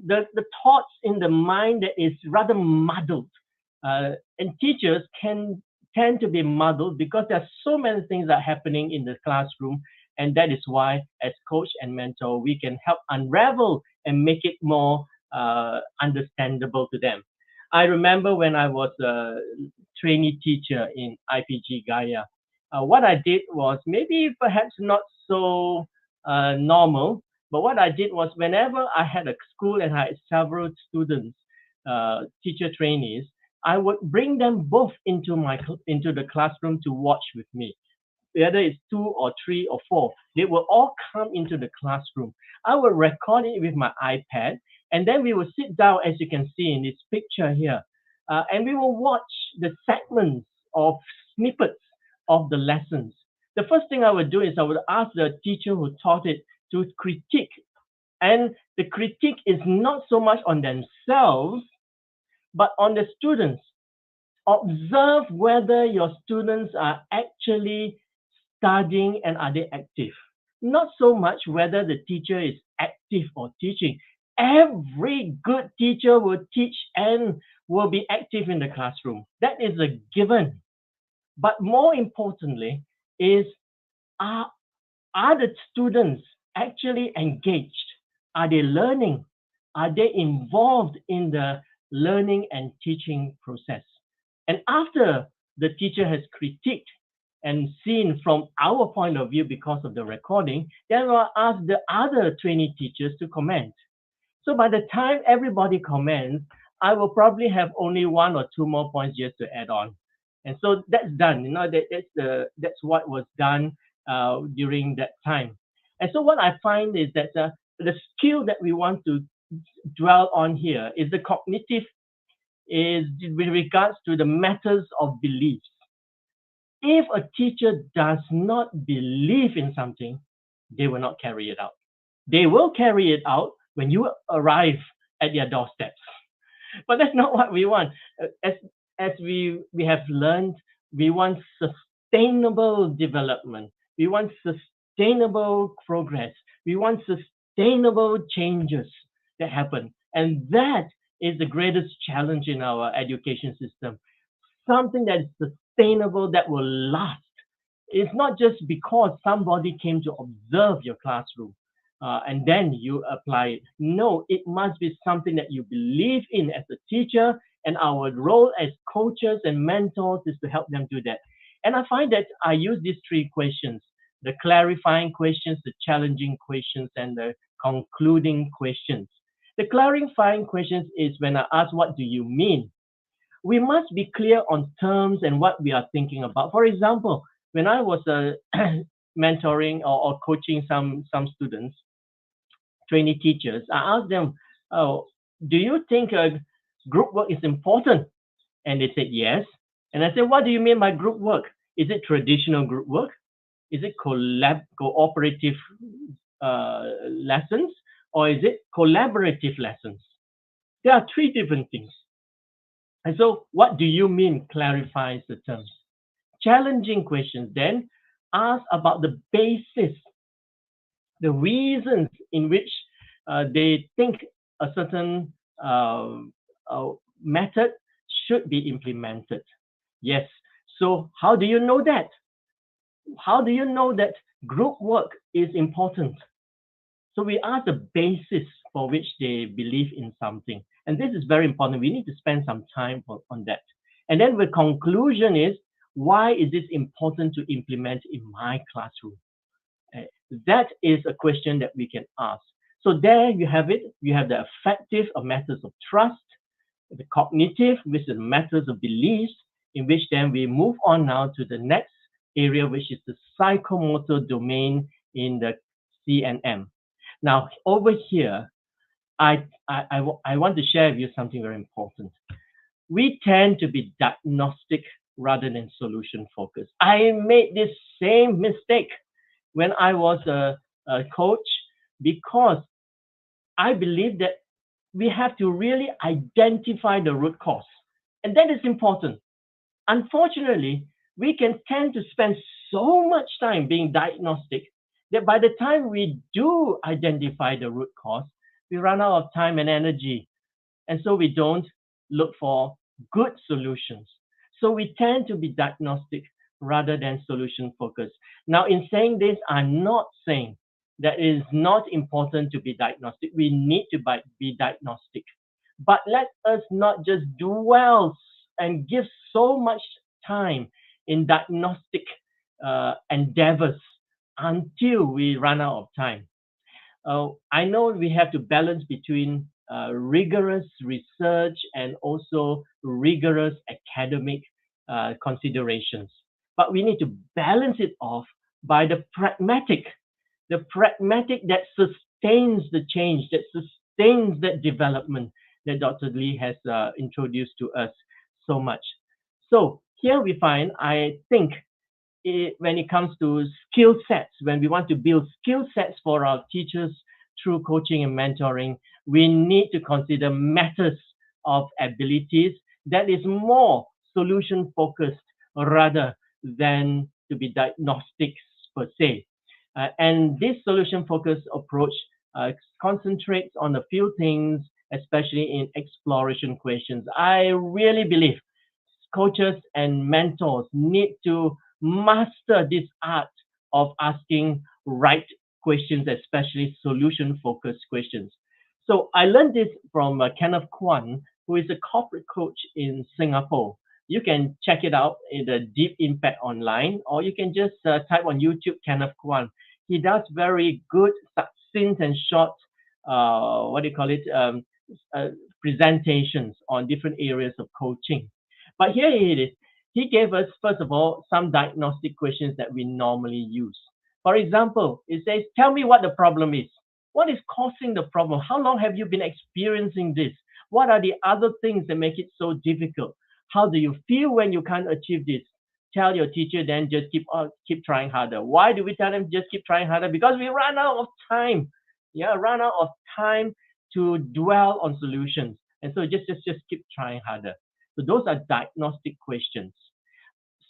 the thoughts in the mind that is rather muddled. And teachers can tend to be muddled because there are so many things that are happening in the classroom. And that is why, as coach and mentor, we can help unravel and make it more understandable to them. I remember when I was a trainee teacher in IPG Gaya, what I did was maybe perhaps not so normal, but what I did was whenever I had a school and I had several students, teacher trainees, I would bring them both into the classroom to watch with me. Whether it's 2 or 3 or 4, they will all come into the classroom. I will record it with my iPad, and then we will sit down, as you can see in this picture here, and we will watch the segments of snippets of the lessons. The first thing I would do is I would ask the teacher who taught it to critique. And the critique is not so much on themselves, but on the students. Observe whether your students are actually studying and are they active. Not so much whether the teacher is active or teaching. Every good teacher will teach and will be active in the classroom. That is a given. But more importantly is, are the students actually engaged? Are they learning? Are they involved in the learning and teaching process? And after the teacher has critiqued and seen from our point of view because of the recording, then we'll ask the other trainee teachers to comment. So by the time everybody comments, I will probably have only 1 or 2 more points just to add on. And so that's done. That's what was done during that time. And so what I find is that the skill that we want to dwell on here is the cognitive, is with regards to the matters of beliefs. If a teacher does not believe in something, they will not carry it out. They will carry it out when you arrive at their doorsteps. But that's not what we want. As we have learned, we want sustainable development. We want sustainable progress. We want sustainable changes that happen. And that is the greatest challenge in our education system. Something that is sustainable, that will last. It's not just because somebody came to observe your classroom and then you apply it. No, it must be something that you believe in as a teacher, and our role as coaches and mentors is to help them do that. And I find that I use these three questions: the clarifying questions, the challenging questions, and the concluding questions. The clarifying questions is when I ask, what do you mean? We must be clear on terms and what we are thinking about. For example, when I was mentoring or coaching some students, trainee teachers, I asked them, oh, do you think group work is important? And they said yes. And I said, what do you mean by group work? Is it traditional group work? Is it cooperative lessons? Or is it collaborative lessons? There are three different things. And so what do you mean clarifies the terms. Challenging questions then ask about the basis, the reasons in which they think a certain method should be implemented. Yes. So how do you know that? How do you know that group work is important? So we ask the basis for which they believe in something. And this is very important. We need to spend some time on that. And then the conclusion is, why is this important to implement in my classroom? That is a question that we can ask. So there you have it. You have the affective or methods of trust, the cognitive, which is methods of beliefs, in which then we move on now to the next area, which is the psychomotor domain in the CNM. Now, over here, I want to share with you something very important. We tend to be diagnostic rather than solution focused. I made this same mistake when I was a coach, because I believe that we have to really identify the root cause. And that is important. Unfortunately, we can tend to spend so much time being diagnostic that by the time we do identify the root cause, we run out of time and energy. And so we don't look for good solutions. So we tend to be diagnostic rather than solution focused. Now, in saying this, I'm not saying that it is not important to be diagnostic. We need to be diagnostic. But let us not just dwell and give so much time in diagnostic endeavors until we run out of time. I know we have to balance between rigorous research and also rigorous academic considerations. But we need to balance it off by the pragmatic that sustains the change, that sustains that development that Dr. Lee has introduced to us so much. So here we find, I think, when it comes to skill sets, when we want to build skill sets for our teachers through coaching and mentoring, we need to consider matters of abilities that is more solution focused rather than to be diagnostics per se. And this solution focused approach concentrates on a few things, especially in exploration questions. I really believe coaches and mentors need to master this art of asking right questions, especially solution-focused questions. So I learned this from Kenneth Kwan, who is a corporate coach in Singapore. You can check it out in the Deep Impact online, or you can just type on YouTube Kenneth Kwan. He does very good, succinct and short, presentations on different areas of coaching. But here it is. He gave us, first of all, some diagnostic questions that we normally use. For example, it says, tell me what the problem is. What is causing the problem? How long have you been experiencing this? What are the other things that make it so difficult? How do you feel when you can't achieve this? Tell your teacher, then just keep trying harder. Why do we tell them just keep trying harder? Because we run out of time. Run out of time to dwell on solutions. And so just keep trying harder. So those are diagnostic questions.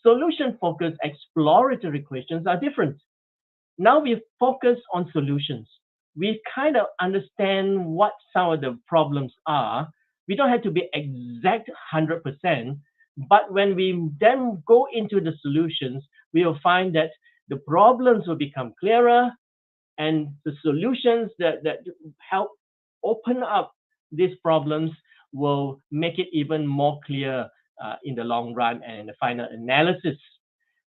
Solution-focused exploratory questions are different. Now we focus on solutions. we kind of understand what some of the problems are. We don't have to be exact 100%, but when we then go into the solutions, we will find that the problems will become clearer, and the solutions that help open up these problems will make it even more clear in the long run and in the final analysis.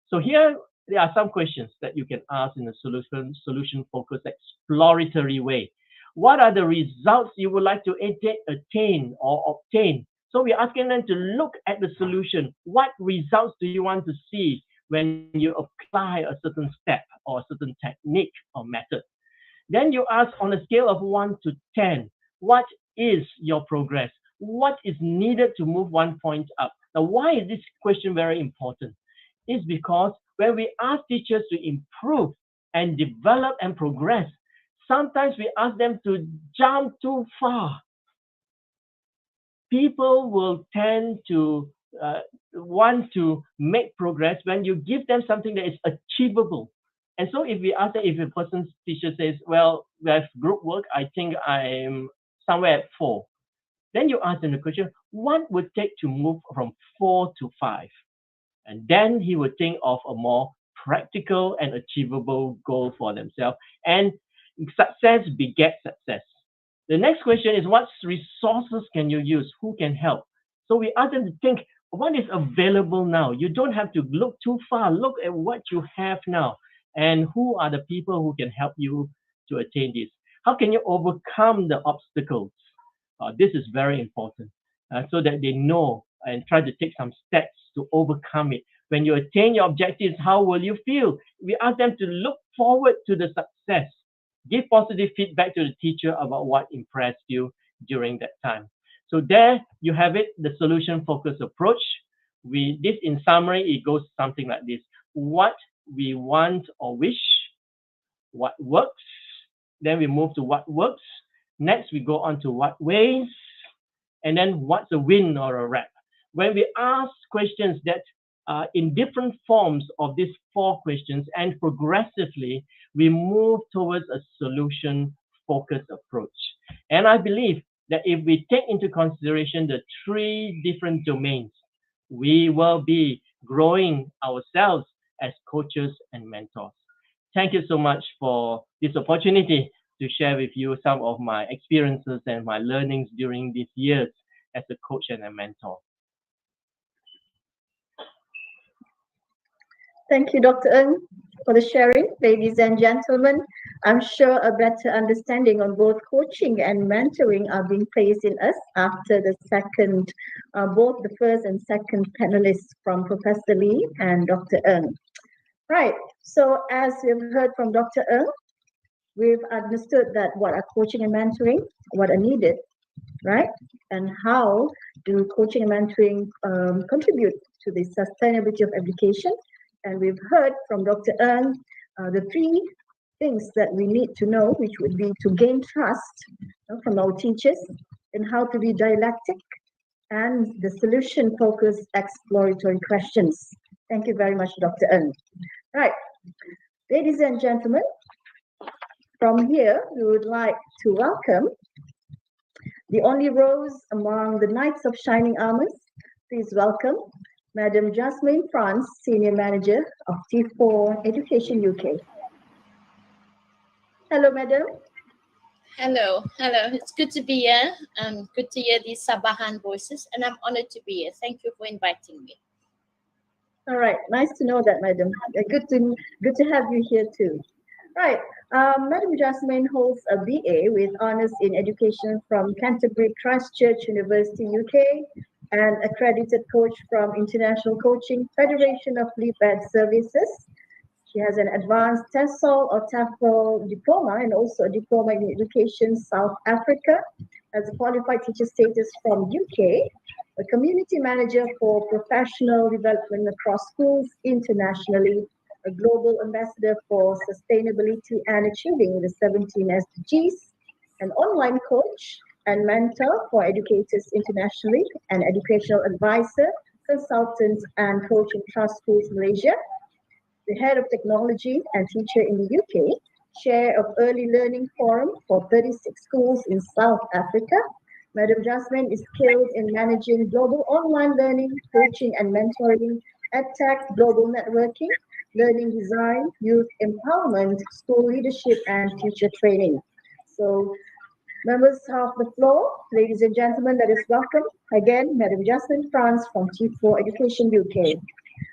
So here there are some questions that you can ask in a solution focused exploratory way. What are the results you would like to attain or obtain? So we're asking them to look at the solution. What results do you want to see when you apply a certain step or a certain technique or method? Then you ask on a scale of 1 to 10, what is your progress? What is needed to move 1 point up? Now, why is this question very important? It's because when we ask teachers to improve and develop and progress, sometimes we ask them to jump too far. People will tend to want to make progress when you give them something that is achievable. And so if we ask them, if a person's teacher says, well, we have group work, I think I'm somewhere at 4. Then you ask them the question, what would take to move from 4 to 5? And then he would think of a more practical and achievable goal for themselves. And success begets success. The next question is, what resources can you use? Who can help? So we ask them to think, what is available now? You don't have to look too far. Look at what you have now. And who are the people who can help you to attain this? How can you overcome the obstacles? This is very important so that they know and try to take some steps to overcome it. When you attain your objectives, how will you feel? We ask them to look forward to the success. Give positive feedback to the teacher about what impressed you during that time. So there you have it, the solution-focused approach. This, in summary, it goes something like this. What we want or wish, what works, then we move to what works. Next, we go on to what ways, and then what's a win or a wrap. When we ask questions that are in different forms of these 4 questions, and progressively, we move towards a solution-focused approach. And I believe that if we take into consideration the 3 different domains, we will be growing ourselves as coaches and mentors. Thank you so much for this opportunity to share with you some of my experiences and my learnings during these years as a coach and a mentor. Thank you, Dr. Ng, for the sharing. Ladies and gentlemen, I'm sure a better understanding on both coaching and mentoring are being placed in us after the second, both the first and second panelists from Professor Lee and Dr. Ng. Right, so as we've heard from Dr. Ng, we've understood that what are coaching and mentoring, what are needed, right? And how do coaching and mentoring contribute to the sustainability of education? And we've heard from Dr. Ng the 3 things that we need to know, which would be to gain trust from our teachers, and how to be dialectic, and the solution-focused exploratory questions. Thank you very much, Dr. Ng. Right, ladies and gentlemen, from here, we would like to welcome the only rose among the Knights of Shining Armors. Please welcome Madam Jasmane Frans, Senior Manager of T4 Education UK. Hello, Madam. Hello. It's good to be here. Good to hear these Sabahan voices, and I'm honored to be here. Thank you for inviting me. All right, nice to know that, Madam. Good to have you here too. Right, Madam Jasmane holds a BA with honours in education from Canterbury Christchurch University, UK, and accredited coach from International Coaching Federation of Leap-Ed Services. She has an advanced TESOL or TEFL diploma and also a diploma in education South Africa, has a qualified teacher status from UK, a community manager for professional development across schools internationally, a global ambassador for sustainability and achieving the 17 SDGs, an online coach and mentor for educators internationally, an educational advisor, consultant, and coach in Trust Schools Malaysia, the head of technology and teacher in the UK. Chair of Early Learning Forum for 36 schools in South Africa. Madam Jasmane is skilled in managing global online learning, coaching and mentoring, EdTech, global networking, learning design, youth empowerment, school leadership, and teacher training. So, members of the floor, ladies and gentlemen, let us welcome again Madam Jasmane Frans from T4 Education UK.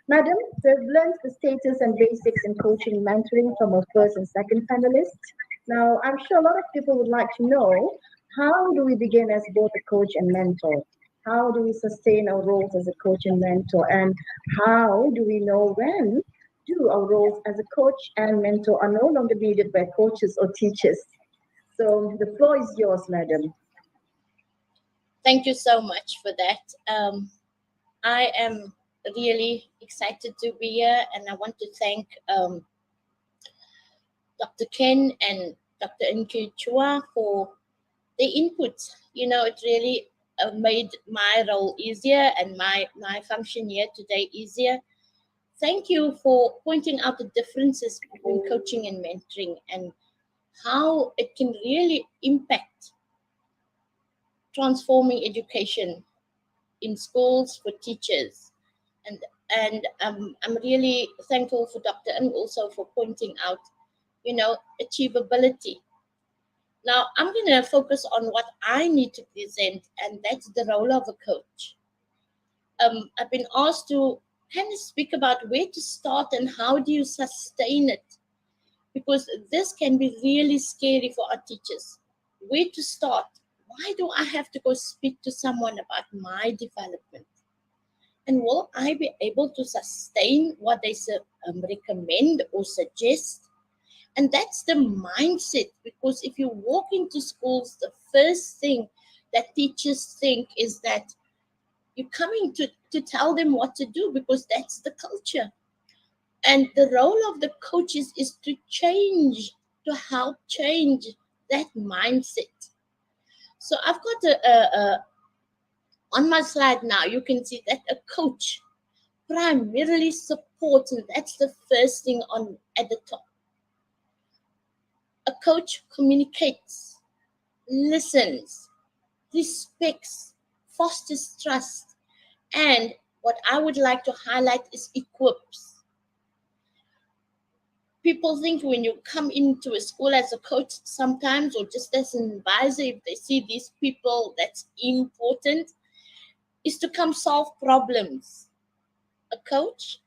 Madam, we've learned the status and basics in coaching and mentoring from our first and second panelists. Now, I'm sure a lot of people would like to know, how do we begin as both a coach and mentor? How do we sustain our roles as a coach and mentor? And how do we know when do our roles as a coach and mentor are no longer needed by coaches or teachers? So the floor is yours, madam. Thank you so much for that. I am really excited to be here, and I want to thank Dr. Ken and Dr. Ng Kee Chuan for the input. You know, it really made my role easier and my function here today easier. Thank you for pointing out the differences between coaching and mentoring and how it can really impact transforming education in schools for teachers. And I'm really thankful for Dr. Ng also for pointing out, you know, achievability. Now, I'm going to focus on what I need to present, and that's the role of a coach. I've been asked to kind of speak about where to start and how do you sustain it, because this can be really scary for our teachers. Where to start? Why do I have to go speak to someone about my development? And will I be able to sustain what they recommend or suggest? And that's the mindset, because if you walk into schools, the first thing that teachers think is that you're coming to tell them what to do, because that's the culture. And the role of the coaches is to change, to help change that mindset. So I've got on my slide now, you can see that a coach primarily supports, and that's the first thing at the top. A coach communicates, listens, respects, fosters trust, and what I would like to highlight is equips. People think when you come into a school as a coach sometimes, or just as an advisor, if they see these people, that's important, is to come solve problems. A coach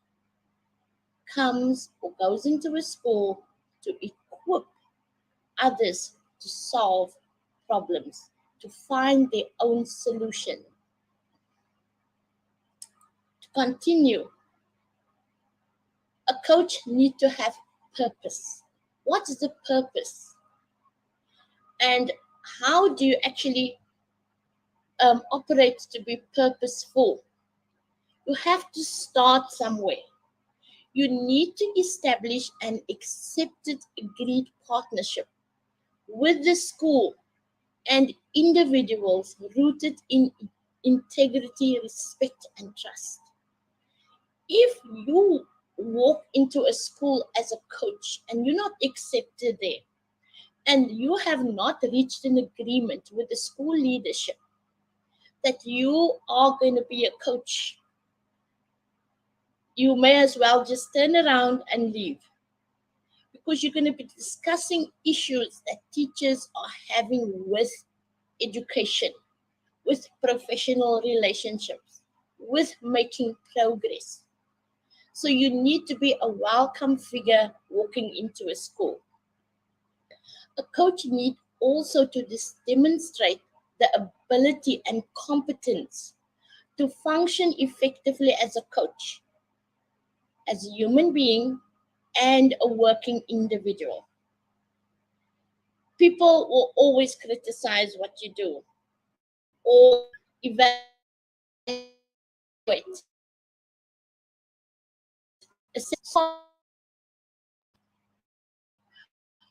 comes or goes into a school to equip others to solve problems, to find their own solution. To continue, a coach needs to have purpose. What is the purpose? And how do you actually operate to be purposeful? You have to start somewhere. You need to establish an accepted, agreed partnership with the school and individuals rooted in integrity, respect, and trust. If you walk into a school as a coach and you're not accepted there, and you have not reached an agreement with the school leadership that you are going to be a coach, you may as well just turn around and leave, because you're going to be discussing issues that teachers are having with education, with professional relationships, with making progress. So you need to be a welcome figure walking into a school. A coach needs also to demonstrate the ability and competence to function effectively as a coach, as a human being and a working individual. People will always criticize what you do or evaluate.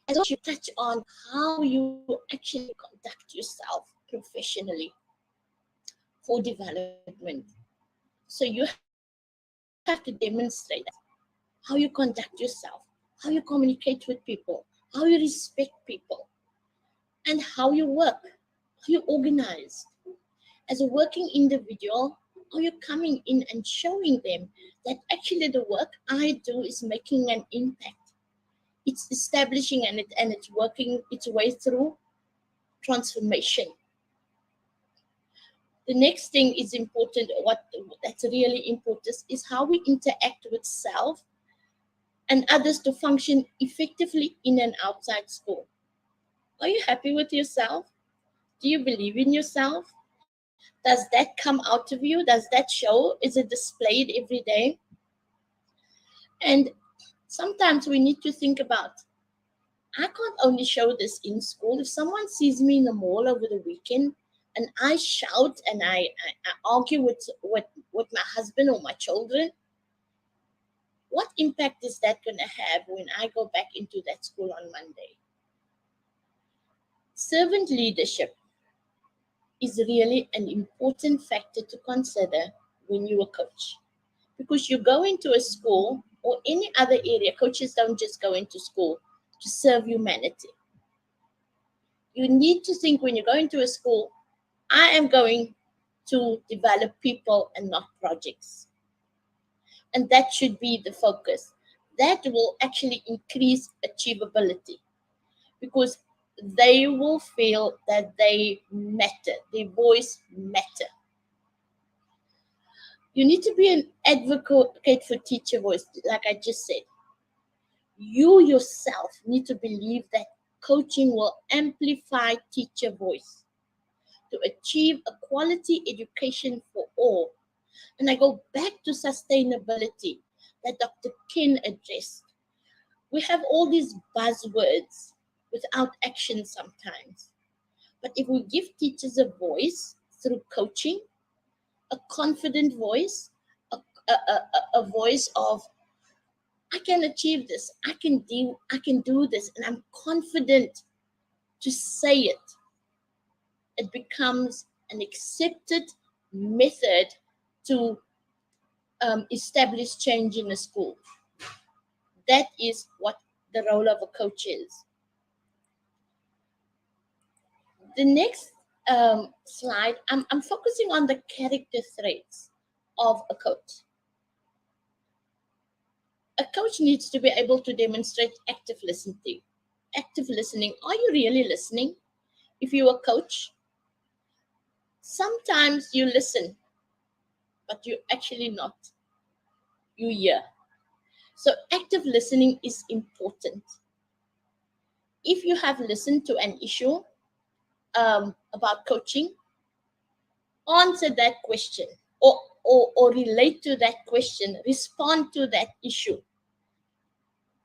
I want you to touch on how you actually conduct yourself professionally for development. So you have to demonstrate how you conduct yourself, how you communicate with people, how you respect people, and how you work, how you organize. As a working individual, are you coming in and showing them that actually the work I do is making an impact? It's establishing and it's working its way through transformation. The next thing is important, that's really important, is how we interact with self and others to function effectively in and outside school. Are you happy with yourself? Do you believe in yourself? Does that come out of you? Does that show? Is it displayed every day? And sometimes we need to think about, I can't only show this in school. If someone sees me in the mall over the weekend and I shout and I argue with my husband or my children, what impact is that going to have when I go back into that school on Monday? Servant leadership is really an important factor to consider when you're a coach. Because you go into a school or any other area, coaches don't just go into school to serve humanity. You need to think when you go into a school, I am going to develop people and not projects. And that should be the focus. That will actually increase achievability because they will feel that they matter, their voice matter. You need to be an advocate for teacher voice, like I just said. You yourself need to believe that coaching will amplify teacher voice to achieve a quality education for all. And I go back to sustainability that Dr. Ken addressed. We have all these buzzwords without action sometimes. But if we give teachers a voice through coaching, a confident voice, a voice of, I can achieve this, I can do this, and I'm confident to say it. It becomes an accepted method to establish change in a school. That is what the role of a coach is. The next slide, I'm focusing on the character traits of a coach. A coach needs to be able to demonstrate active listening. Active listening. Are you really listening? If you're a coach, sometimes you listen, but you're actually not. You hear. So active listening is important. If you have listened to an issue about coaching, answer that question or relate to that question, respond to that issue.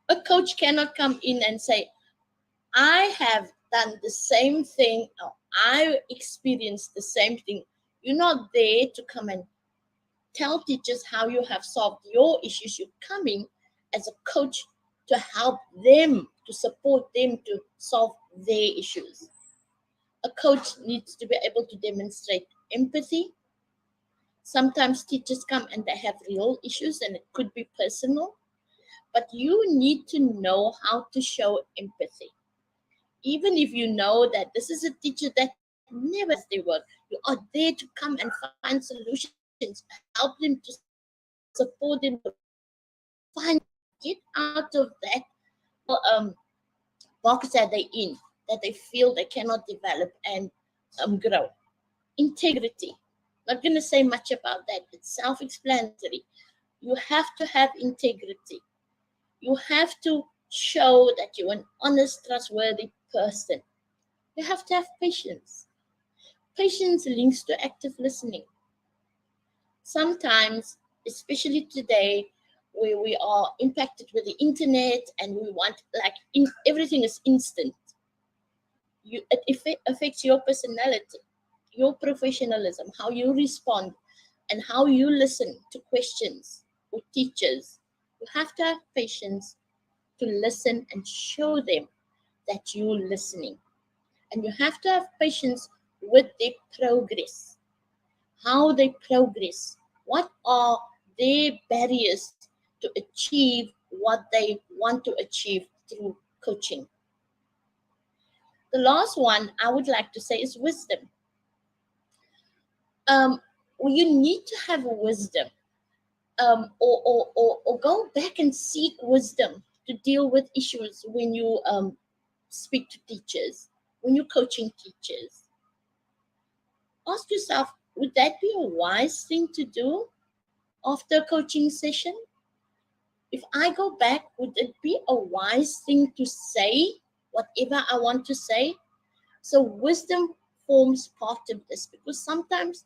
A coach cannot come in and say, I have done the same thing, or I experienced the same thing. You're not there to come and tell teachers how you have solved your issues. You're coming as a coach to help them, to support them to solve their issues. A coach needs to be able to demonstrate empathy. Sometimes teachers come and they have real issues and it could be personal, but you need to know how to show empathy. Even if you know that this is a teacher that never does their work, you are there to come and find solutions, help them, to support them, to get out of that box that they're in, that they feel they cannot develop and grow. Integrity. Not going to say much about that. It's self-explanatory. You have to have integrity. You have to show that you're an honest, trustworthy person. You have to have patience. Patience links to active listening. Sometimes, especially today, where we are impacted with the internet and we want, everything is instant. It affects your personality, your professionalism, how you respond, and how you listen to questions or teachers. You have to have patience to listen and show them that you're listening. And you have to have patience with their progress, how they progress, what are their barriers to achieve what they want to achieve through coaching. The last one I would like to say is wisdom. You need to have wisdom, or go back and seek wisdom to deal with issues when you speak to teachers, when you're coaching teachers. Ask yourself, would that be a wise thing to do after a coaching session? If I go back, would it be a wise thing to say whatever I want to say? So wisdom forms part of this, because sometimes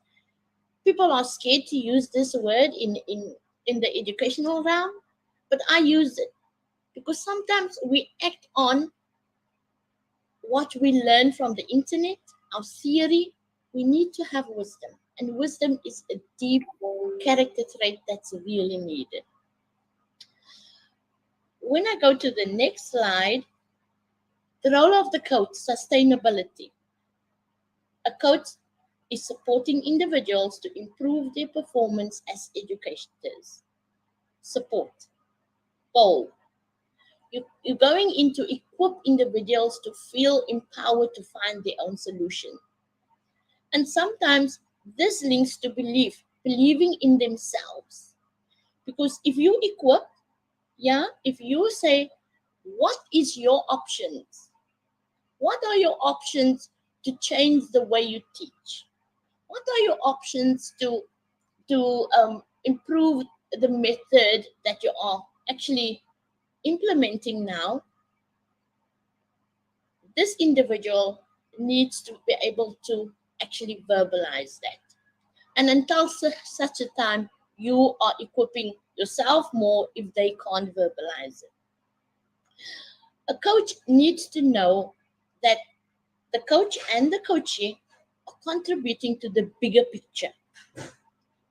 people are scared to use this word in the educational realm, but I use it because sometimes we act on what we learn from the internet, our theory. We need to have wisdom, and wisdom is a deep character trait that's really needed. When I go to the next slide, the role of the coach, sustainability. A coach is supporting individuals to improve their performance as educators. Support. Goal. You're going in to equip individuals to feel empowered to find their own solution. And sometimes this links to believing in themselves. Because if you equip, if you say, what is your options? What are your options to change the way you teach? What are your options to improve the method that you are actually implementing now? This individual needs to be able to actually verbalize that. And until such a time, you are equipping yourself more if they can't verbalize it. A coach needs to know that the coach and the coachee are contributing to the bigger picture.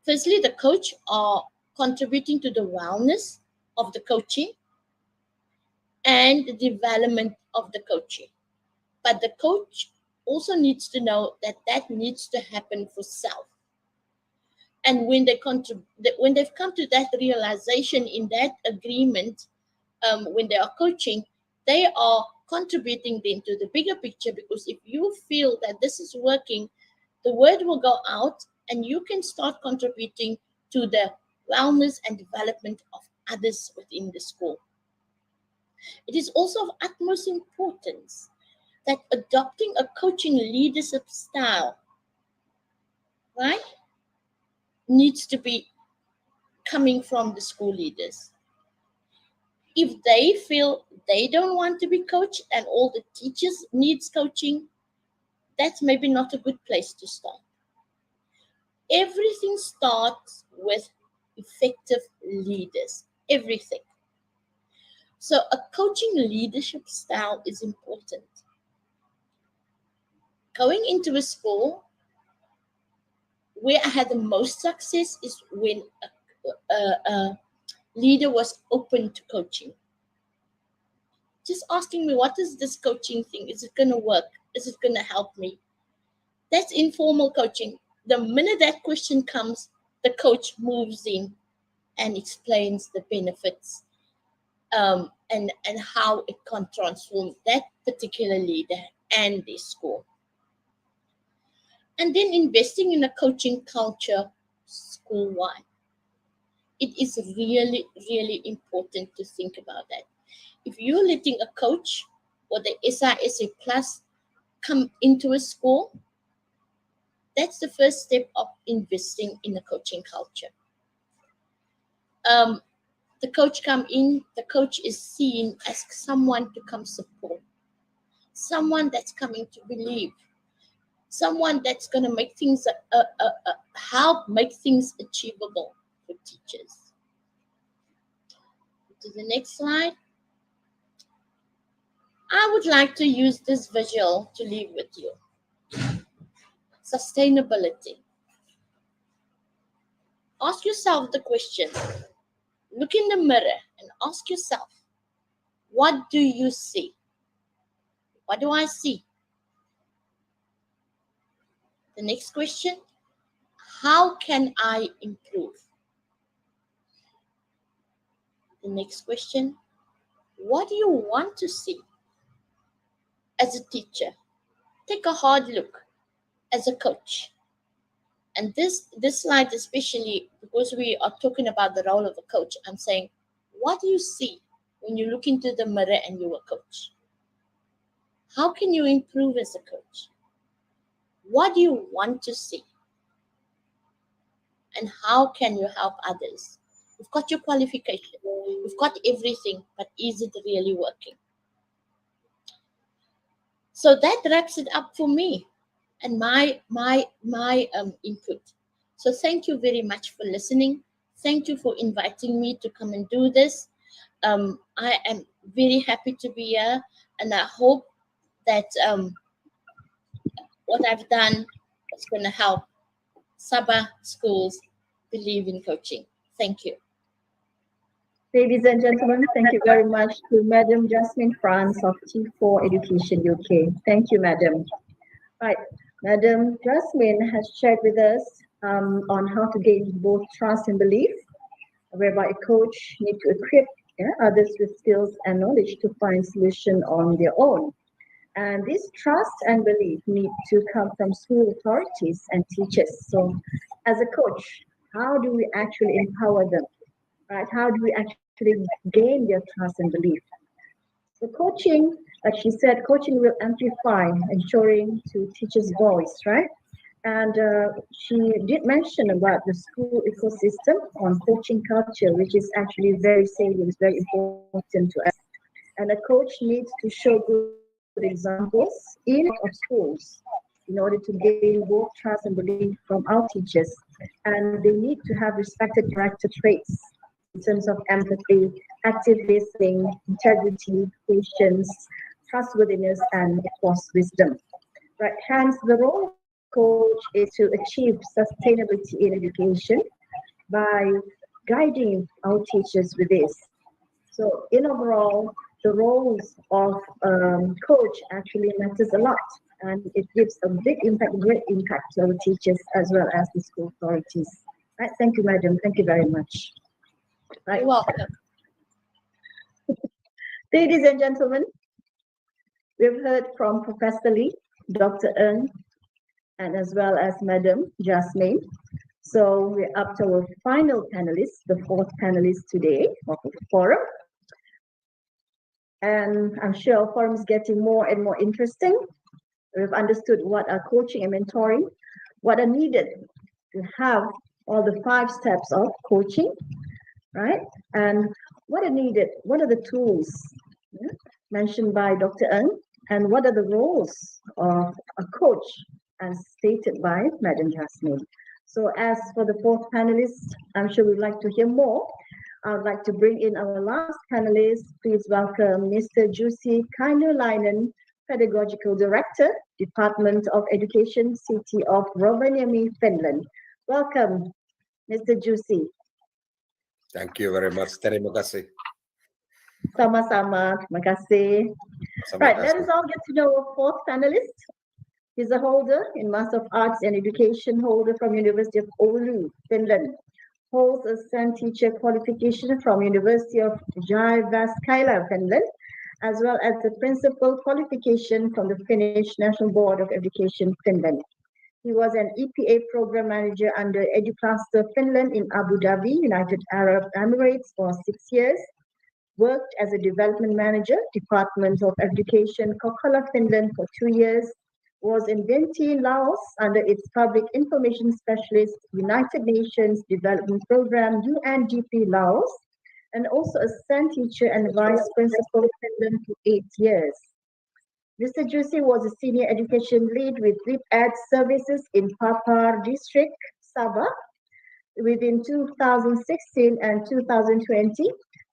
Firstly, the coach are contributing to the wellness of the coachee and the development of the coachee. But the coach also needs to know that that needs to happen for self. And when they've come to that realization in that agreement, when they are coaching, they are contributing then to the bigger picture, because if you feel that this is working, the word will go out and you can start contributing to the wellness and development of others within the school. It is also of utmost importance that adopting a coaching leadership style, right, needs to be coming from the school leaders. If they feel they don't want to be coached and all the teachers needs coaching, that's maybe not a good place to start. Everything starts with effective leaders, everything. So a coaching leadership style is important. Going into a school, where I had the most success is when a leader was open to coaching. Just asking me, what is this coaching thing? Is it going to work? Is it going to help me? That's informal coaching. The minute that question comes, the coach moves in and explains the benefits and how it can transform that particular leader and their school. And then investing in a coaching culture school-wide. It is really, really important to think about that. If you're letting a coach or the SISC Plus come into a school, that's the first step of investing in a coaching culture. The coach come in, the coach is seen as someone to come support, someone that's coming to believe, someone that's going to make things, help make things achievable for teachers. To the next slide. I would like to use this visual to leave with you. Sustainability. Ask yourself the question. Look in the mirror and ask yourself, what do you see? What do I see? The next question, how can I improve? The next question, what do you want to see as a teacher, take a hard look as a coach. And this slide, especially because we are talking about the role of a coach, I'm saying, what do you see when you look into the mirror and you're a coach? How can you improve as a coach? What do you want to see? And how can you help others? You've got your qualification, you've got everything, but is it really working? So that wraps it up for me and my input. So thank you very much for listening. Thank you for inviting me to come and do this. I am very happy to be here, and I hope that what I've done is going to help Sabah schools believe in coaching. Thank you. Ladies and gentlemen, thank you very much to Madam Jasmane Frans of T4 Education UK. Thank you, Madam. Right, Madam Jasmane has shared with us on how to gain both trust and belief, whereby a coach needs to equip others with skills and knowledge to find solution on their own. And this trust and belief need to come from school authorities and teachers. So as a coach, how do we actually empower them? Right? How do we actually gain their trust and belief? So coaching, like she said, coaching will amplify, ensuring to teachers' voice, right? And she did mention about the school ecosystem on coaching culture, which is actually very salient, very important to us. And a coach needs to show good examples in of schools in order to gain both trust and belief from our teachers. And they need to have respected character traits in terms of empathy, active listening, integrity, patience, trustworthiness, and of course, wisdom. Right. Hence, the role of coach is to achieve sustainability in education by guiding our teachers with this. So, in overall, the roles of coach actually matters a lot, and it gives a big impact, great impact to our teachers as well as the school authorities. Right. Thank you, Madam. Thank you very much. Right. You're welcome. Ladies and gentlemen, we've heard from Professor Lee, Dr. Ng, and as well as Madam Jasmane. So we're up to our final panelist, the fourth panelist today of the forum. And I'm sure our forum is getting more and more interesting. We've understood what are coaching and mentoring, what are needed to have all the 5 steps of coaching, right? And what are needed, what are the tools mentioned by Dr. Ng, and what are the roles of a coach as stated by Madam Jasmane. So as for the fourth panelist, I'm sure we'd like to hear more. I would like to bring in our last panelist. Please welcome Mr. Jussi Kainulainen, Pedagogical Director, Department of Education, City of Rovaniemi, Finland. Welcome, Mr. Jussi. Thank you very much. Terima kasih. Sama-sama. Terima kasih. Right, let us all get to know our fourth panelist. He's a holder in Master of Arts and Education holder from University of Oulu, Finland. Holds a STEM teacher qualification from University of Jyväskylä, Finland, as well as the principal qualification from the Finnish National Board of Education, Finland. He was an EPA program manager under EduCluster Finland in Abu Dhabi, United Arab Emirates for 6 years. Worked as a development manager, Department of Education, Kokkola, Finland for 2 years. Was in Vientiane, Laos under its Public Information Specialist, United Nations Development Program, UNDP Laos, and also a STEM teacher and vice principal Finland for 8 years. Mr. Jussi was a senior education lead with Lip Ed Services in Papar District, Sabah, within 2016 and 2020.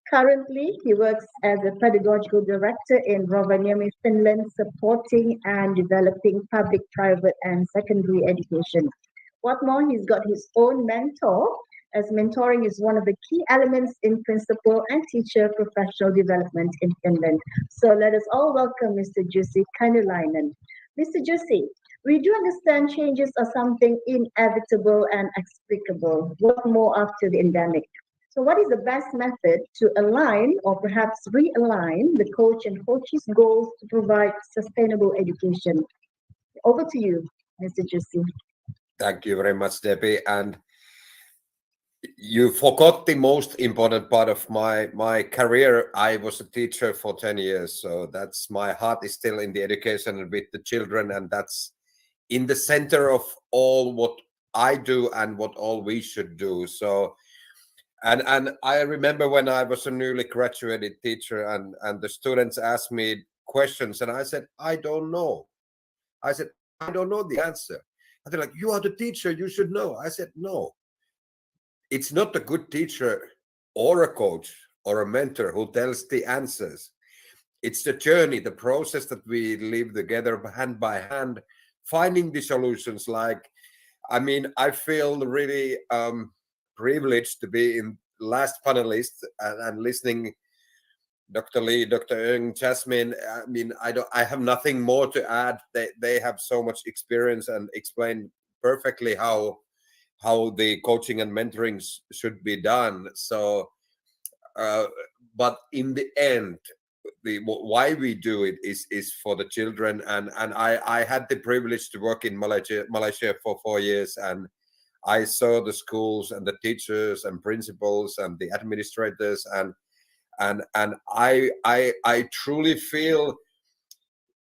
Currently, he works as a pedagogical director in Rovaniemi, Finland, supporting and developing public, private, and secondary education. What more, he's got his own mentor, as mentoring is one of the key elements in principal and teacher professional development in Finland. So let us all welcome Mr. Jussi Kainulainen. Mr. Jussi, we do understand changes are something inevitable and explicable. What more after the endemic? So what is the best method to align or perhaps realign the coach and coaches' goals to provide sustainable education? Over to you, Mr. Jussi. Thank you very much, Debbie. And you forgot the most important part of my career. I was a teacher for 10 years, so that's my heart is still in the education and with the children, and that's in the center of all what I do and what all we should do. So, and I remember when I was a newly graduated teacher, and the students asked me questions, and I said, I don't know. I said, I don't know the answer. And they're like, you are the teacher, you should know. I said, no. It's not a good teacher or a coach or a mentor who tells the answers. It's the journey, the process that we live together hand by hand, finding the solutions. Like, I mean, I feel really privileged to be in last panelist and listening Dr. Lee, Dr. Ng, Jasmine. I mean, I have nothing more to add. They have so much experience and explain perfectly how the coaching and mentoring should be done. So, but in the end, why we do it is for the children. And I had the privilege to work in Malaysia for 4 years, and I saw the schools and the teachers and principals and the administrators, and I truly feel.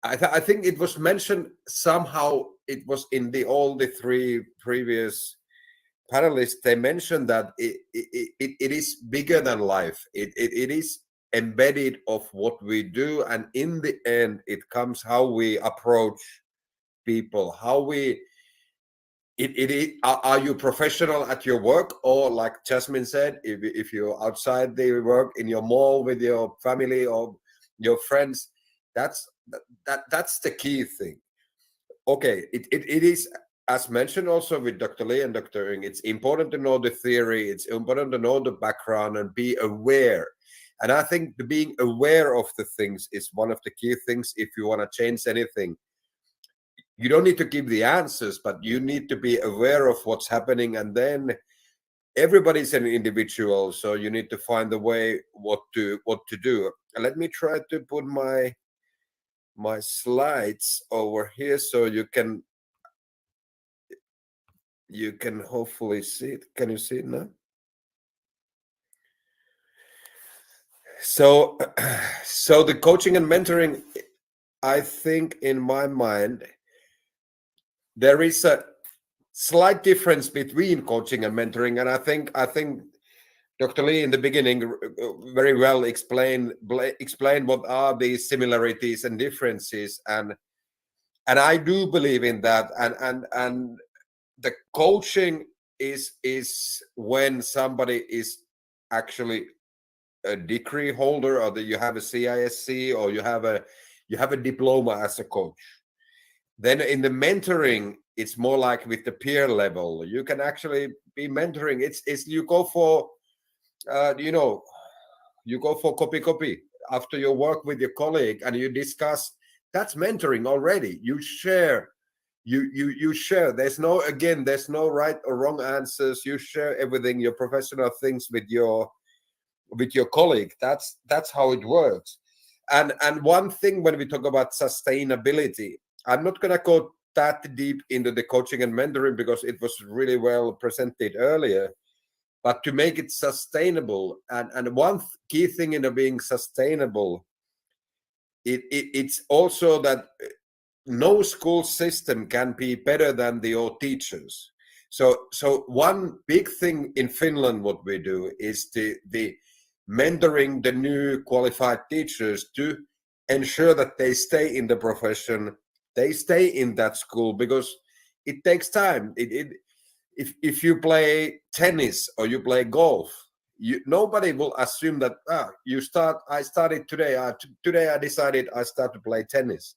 I think it was mentioned somehow. It was in all the three previous panelists. They mentioned that it is bigger than life. It is embedded of what we do, and in the end, it comes how we approach people. How we. Are you professional at your work, or like Jasmine said, if you're outside the work in your mall with your family or your friends, that's the key thing. Okay, it is, as mentioned also with Dr. Lee and Dr. Ng, it's important to know the theory, it's important to know the background and be aware. And I think being aware of the things is one of the key things if you want to change anything. You don't need to give the answers, but you need to be aware of what's happening. And then everybody's an individual, so you need to find the way what to do. And let me try to put my slides over here so you can hopefully see it. Can you see it now? So the coaching and mentoring, I think in my mind, there is a slight difference between coaching and mentoring. And I think Dr. Lee in the beginning very well explained what are the similarities and differences. And I do believe in that. And the coaching is when somebody is actually a degree holder, or that you have a CISC, or you have a diploma as a coach. Then in the mentoring, it's more like with the peer level. You can actually be mentoring. It's you go for you go for copy after your work with your colleague and you discuss. That's mentoring already. You share. You share. There's no right or wrong answers. You share everything, your professional things with your colleague. That's how it works. And one thing when we talk about sustainability, I'm not going to go that deep into the coaching and mentoring because it was really well presented earlier. But to make it sustainable, and one key thing in being sustainable, it's also that no school system can be better than your teachers. So one big thing in Finland, what we do is the mentoring the new qualified teachers to ensure that they stay in the profession, they stay in that school, because it takes time. If you play tennis or you play golf, nobody will assume that I started today. Today I decided I start to play tennis.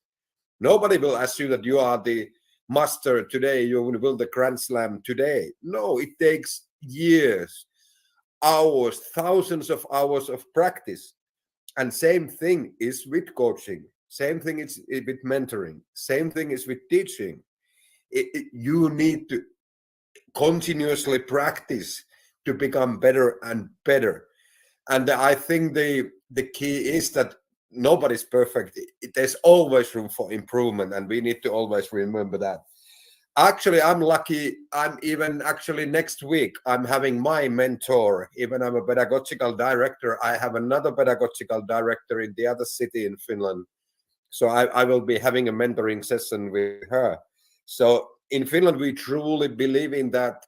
Nobody will assume that you are the master today. You will win the Grand Slam today. No, it takes years, hours, thousands of hours of practice. And same thing is with coaching. Same thing is with mentoring. Same thing is with teaching. You need to continuously practice to become better and better. And I think the key is that nobody's perfect. There's always room for improvement, and we need to always remember that. Actually, I'm lucky. I'm even actually next week, I'm having my mentor. Even I'm a pedagogical director, I have another pedagogical director in the other city in Finland. So I will be having a mentoring session with her. So in Finland, we truly believe in that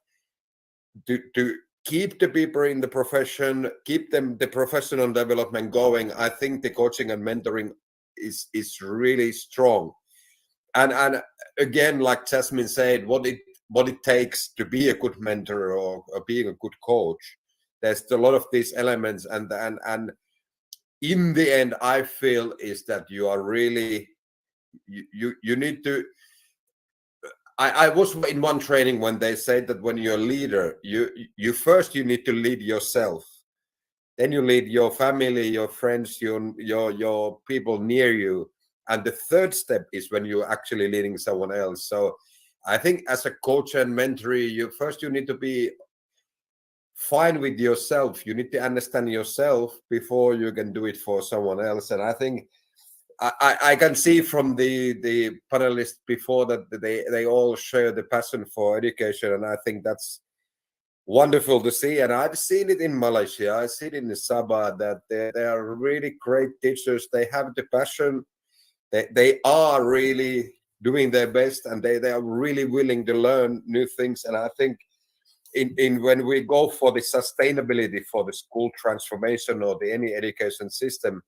to keep the people in the profession, keep the professional development going. I think the coaching and mentoring is really strong. And again, like Jasmine said, what it takes to be a good mentor or being a good coach. There's a lot of these elements, and in the end, I feel is that you are really you need to. I was in one training when they said that when you're a leader, you first you need to lead yourself, then you lead your family, your friends, your people near you, and the third step is when you're actually leading someone else. So I think as a coach and mentor, you need to be fine with yourself. You need to understand yourself before you can do it for someone else. And I think I can see from the panelists before that they all share the passion for education, and I think that's wonderful to see. And I've seen it in Malaysia. I see it in the Sabah that they are really great teachers. They have the passion. They are really doing their best, and they are really willing to learn new things. And I think in when we go for the sustainability for the school transformation or any education system,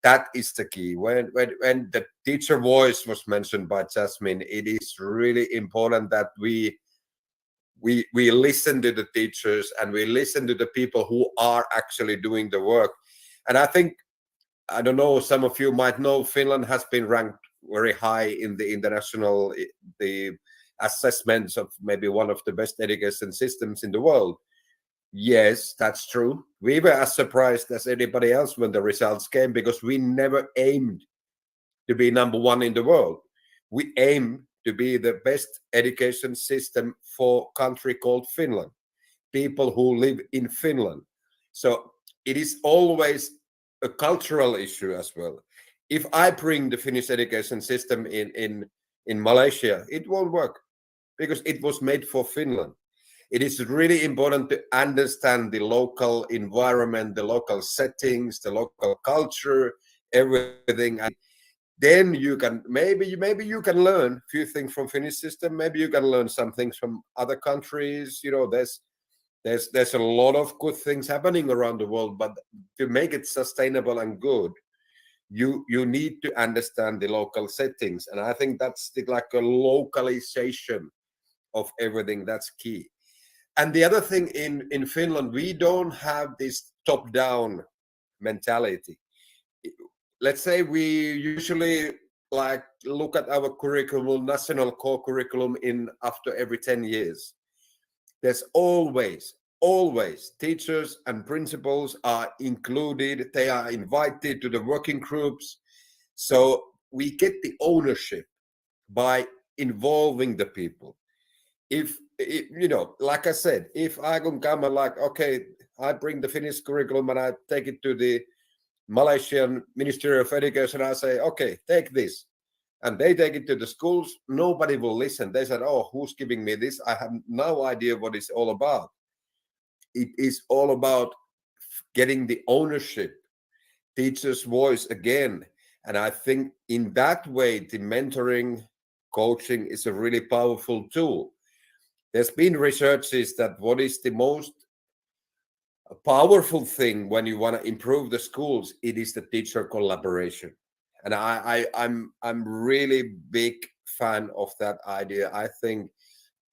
that is the key. When the teacher voice was mentioned by Jasmine, it is really important that we listen to the teachers and we listen to the people who are actually doing the work. And I think, I don't know, some of you might know, Finland has been ranked very high in the international the assessments of maybe one of the best education systems in the world. Yes, that's true. We were as surprised as anybody else when the results came, because we never aimed to be number one in the world. We aim to be the best education system for a country called Finland, people who live in Finland. So it is always a cultural issue as well. If I bring the Finnish education system in Malaysia, it won't work, because it was made for Finland. It is really important to understand the local environment, the local settings, the local culture, everything. And then you can maybe you can learn a few things from Finnish system. Maybe you can learn some things from other countries. You know, there's a lot of good things happening around the world, but to make it sustainable and good, you need to understand the local settings. And I think that's like a localization of everything. That's key. And the other thing in Finland, we don't have this top-down mentality. Let's say we usually like look at our curriculum, national core curriculum, in after every 10 years. There's always teachers and principals are included. They are invited to the working groups. So we get the ownership by involving the people. If you know, like I said, if I can come and like, okay, I bring the Finnish curriculum and I take it to the Malaysian Ministry of Education, I say, okay, take this. And they take it to the schools, nobody will listen. They said, oh, who's giving me this? I have no idea what it's all about. It is all about getting the ownership, teacher's voice again. And I think in that way, the mentoring, coaching is a really powerful tool. There's been researches that what is the most powerful thing when you want to improve the schools, it is the teacher collaboration. And I'm really big fan of that idea. I think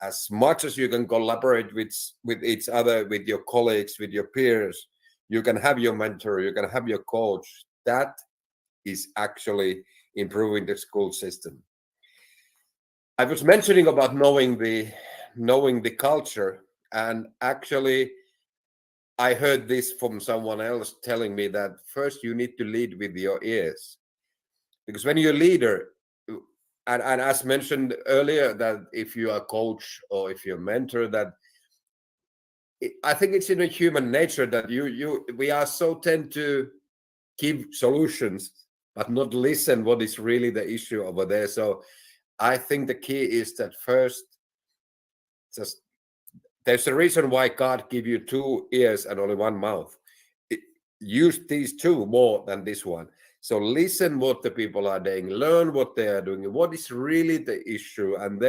as much as you can collaborate with each other, with your colleagues, with your peers, you can have your mentor, you can have your coach. That is actually improving the school system. I was mentioning about knowing the culture, and actually I heard this from someone else telling me that first you need to lead with your ears, because when you're a leader, and as mentioned earlier, that if you are a coach or if you're a mentor, that I think it's in a human nature that we are so tend to give solutions but not listen what is really the issue over there. So I think the key is that first, just there's a reason why God give you 2 ears and only 1 mouth. Use these 2 more than this one. So listen what the people are doing, learn what they are doing, what is really the issue, and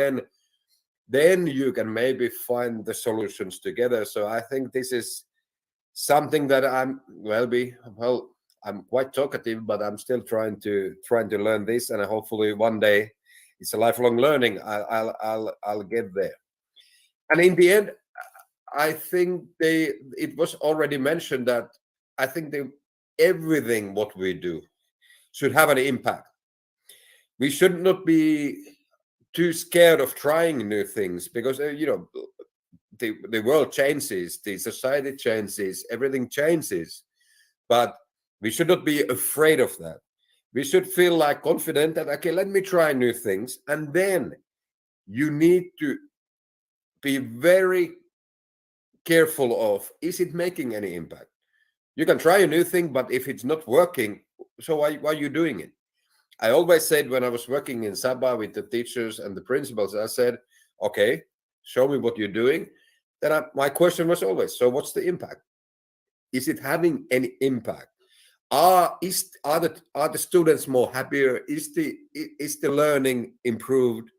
then you can maybe find the solutions together. So I think this is something that I'm quite talkative, but I'm still trying to learn this, and hopefully one day, it's a lifelong learning. I'll get there. And in the end, I think it was already mentioned that I think everything what we do should have an impact. We should not be too scared of trying new things, because the world changes, the society changes, everything changes, but we should not be afraid of that. We should feel like confident that, okay, let me try new things. And then you need to be very careful of, is it making any impact? You can try a new thing, but if it's not working, so why are you doing it? I always said when I was working in Sabah with the teachers and the principals, I said, okay, show me what you're doing. Then my question was always, so what's the impact? Is it having any impact? Are the students more happier? Is the learning improved?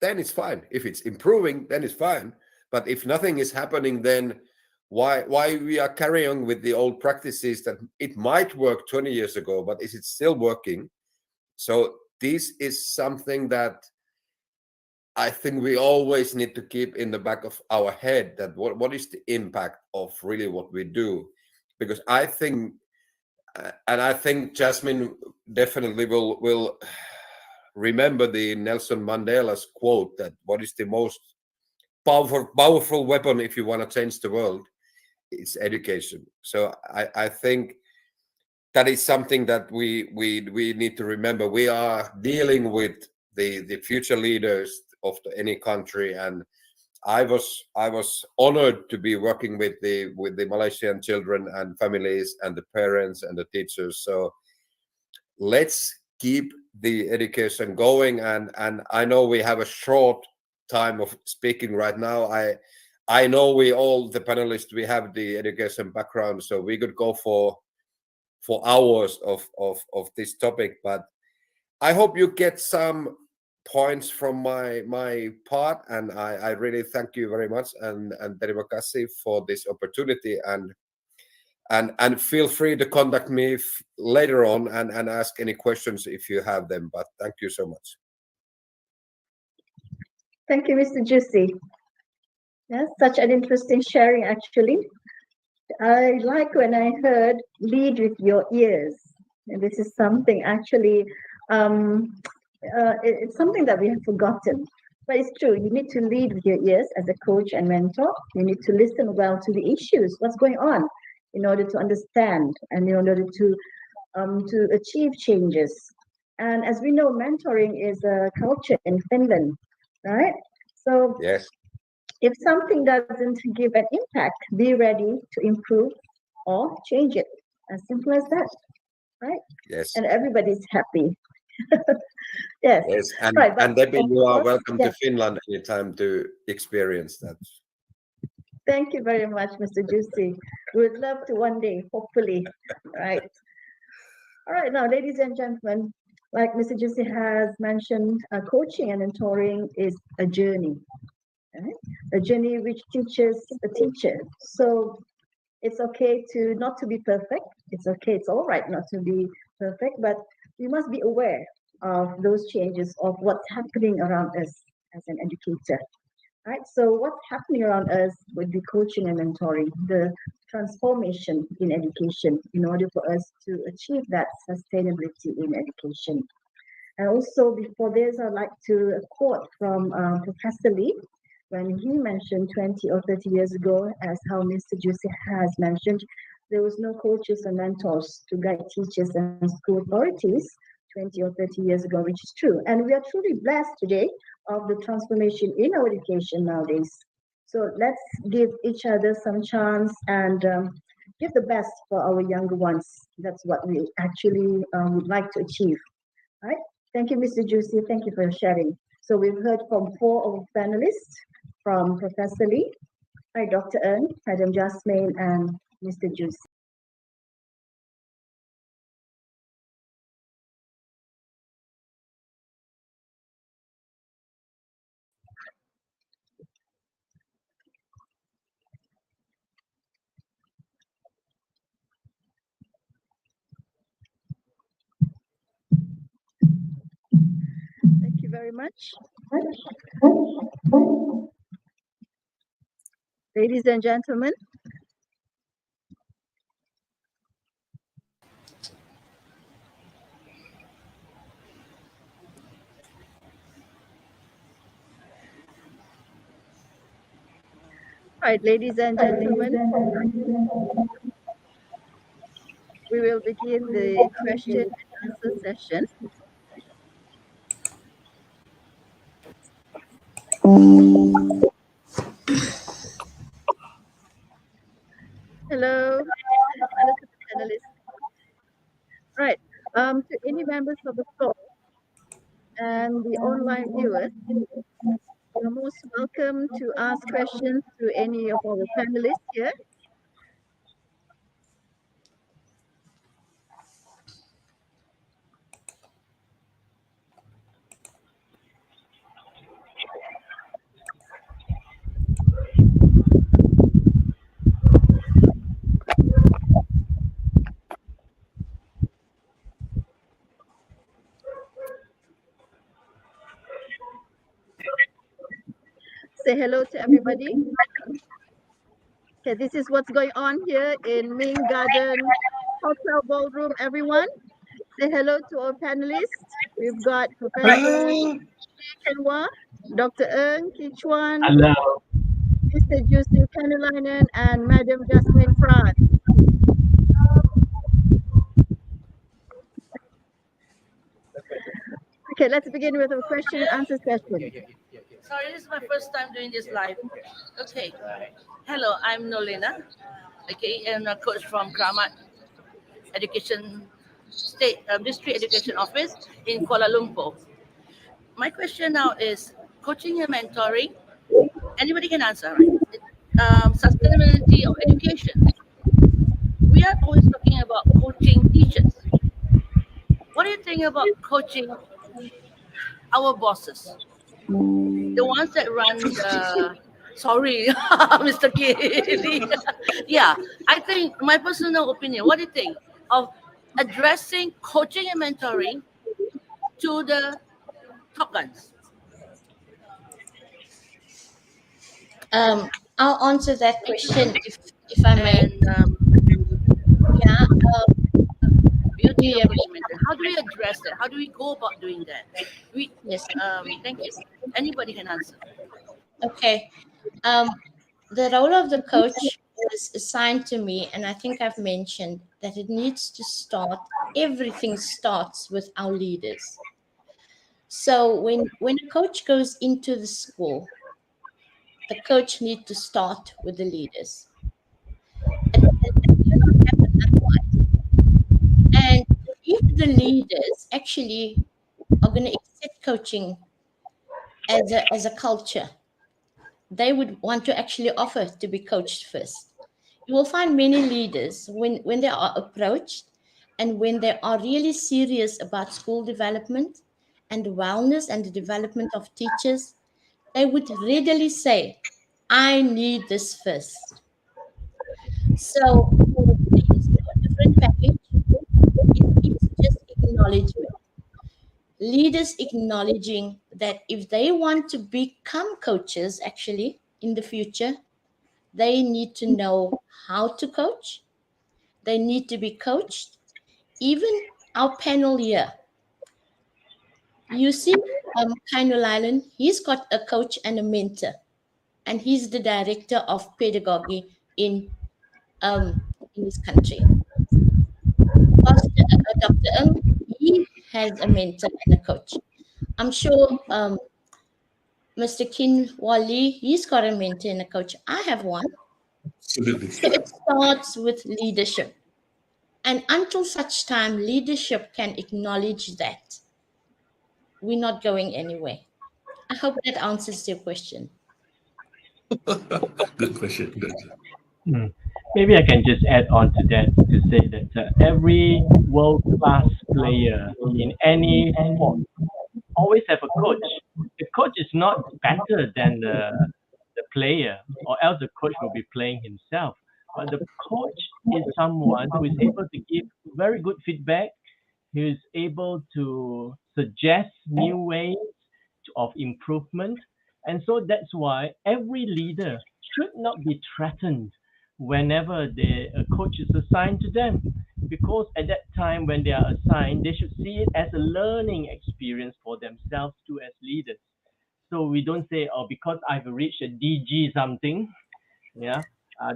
Then it's fine. If it's improving, then it's fine. But if nothing is happening, then why we are carrying on with the old practices that it might work 20 years ago, but is it still working? So this is something that I think we always need to keep in the back of our head, that what is the impact of really what we do? Because I think, and I think Jasmine definitely will remember the Nelson Mandela's quote, that what is the most powerful weapon if you want to change the world? It's education. So I think that is something that we need to remember. We are dealing with the future leaders of any country, and I was honored to be working with the Malaysian children and families and the parents and the teachers. So let's keep the education going, and I know we have a short time of speaking right now. I know we all, the panelists, we have the education background, so we could go for hours of this topic, but I hope you get some points from my part, and I really thank you very much, and terima kasih for this opportunity, and feel free to contact me later on and ask any questions if you have them, but thank you so much. Thank you, Mr. Jussi. Yes, such an interesting sharing, actually. I like when I heard lead with your ears. And this is something actually, it's something that we have forgotten. But it's true, you need to lead with your ears as a coach and mentor. You need to listen well to the issues, what's going on, in order to understand and in order to achieve changes. And as we know, mentoring is a culture in Finland, right? So Yes. if something doesn't give an impact, be ready to improve or change it. As simple as that, right? Yes. And everybody's happy. Yes. Yes. And, Right, but and Debbie, of you are course, welcome yes. to Finland anytime to experience that. Thank you very much, Mr. Jussi. We would love to one day, hopefully, right? All right, now, ladies and gentlemen, like Mr. Jussi has mentioned, coaching and mentoring is a journey, right? A journey which teaches a teacher. So it's okay to not to be perfect. It's okay, it's all right not to be perfect, but we must be aware of those changes, of what's happening around us as an educator. Right, so what's happening around us would be coaching and mentoring, the transformation in education in order for us to achieve that sustainability in education. And also before this, I'd like to quote from Professor Lee, when he mentioned 20 or 30 years ago, as how Mr. Jussi has mentioned, there was no coaches and mentors to guide teachers and school authorities 20 or 30 years ago, which is true. And we are truly blessed today of the transformation in our education nowadays. So let's give each other some chance and give the best for our younger ones. That's what we actually would like to achieve. Right? Thank you, Mr. Jussi. Thank you for sharing. So we've heard from 4 of our panelists, from Professor Lee, hi, Dr. Ng, Madam Jasmane, and Mr. Jussi. Thank you very much. Ladies and gentlemen, right, ladies and gentlemen, we will begin the question and answer session. Hello, hello to the panelists. Right, to any members of the floor and the online viewers, you're most welcome to ask questions to any of our panelists here. Say hello to everybody. Okay, this is what's going on here in Ming Garden Hotel Ballroom, everyone. Say hello to our panelists. We've got Professor Lee Kean Wah, Dr. Ng Kee Chuan, Hello. Mr. Jussi Kainulainen, and Madam Jasmane Frans. Okay, let's begin with a question and answer session. Sorry, this is my first time doing this live. Okay. Hello, I'm Nolena. Okay, and a coach from Kramat Education State District Education Office in Kuala Lumpur. My question now is coaching and mentoring. Anybody can answer, right? Sustainability of education. We are always talking about coaching teachers. What do you think about coaching our bosses? The ones that run the sorry, Mr. K. Yeah, I think my personal opinion, what do you think of addressing coaching and mentoring to the top guns? I'll answer that question if I may. And Yeah. beauty of coaching and mentoring. How do we address that? How do we go about doing that? Yes. Thank you. Anybody can answer. Okay. The role of the coach was assigned to me, and I think I've mentioned that it needs to start. Everything starts with our leaders. So when a coach goes into the school, the coach needs to start with the leaders. And cannot happen otherwise. And if the leaders actually are going to accept coaching as a culture, they would want to actually offer to be coached first. You will find many leaders when they are approached and when they are really serious about school development and the wellness and the development of teachers, they would readily say, I need this first. So there is no different package. It is just acknowledgement. Leaders acknowledging that if they want to become coaches actually in the future, they need to know how to coach. They need to be coached. Even our panel here, you see, Kainulainen, he's got a coach and a mentor, and he's the director of pedagogy in his country. Dr. Ng, he has a mentor and a coach. I'm sure Mr. Kean Wah, he's got a mentor and a coach. I have one. Absolutely. So it starts with leadership. And until such time leadership can acknowledge that, we're not going anywhere. I hope that answers your question. Good question. Good. Maybe I can just add on to that to say that every world-class player in any sport always have a coach. The coach is not better than the player, or else the coach will be playing himself. But the coach is someone who is able to give very good feedback, who is able to suggest new ways of improvement. And so that's why every leader should not be threatened whenever a coach is assigned to them. Because at that time when they are assigned, they should see it as a learning experience for themselves too as leaders. So we don't say, oh, because I've reached a DG something, yeah,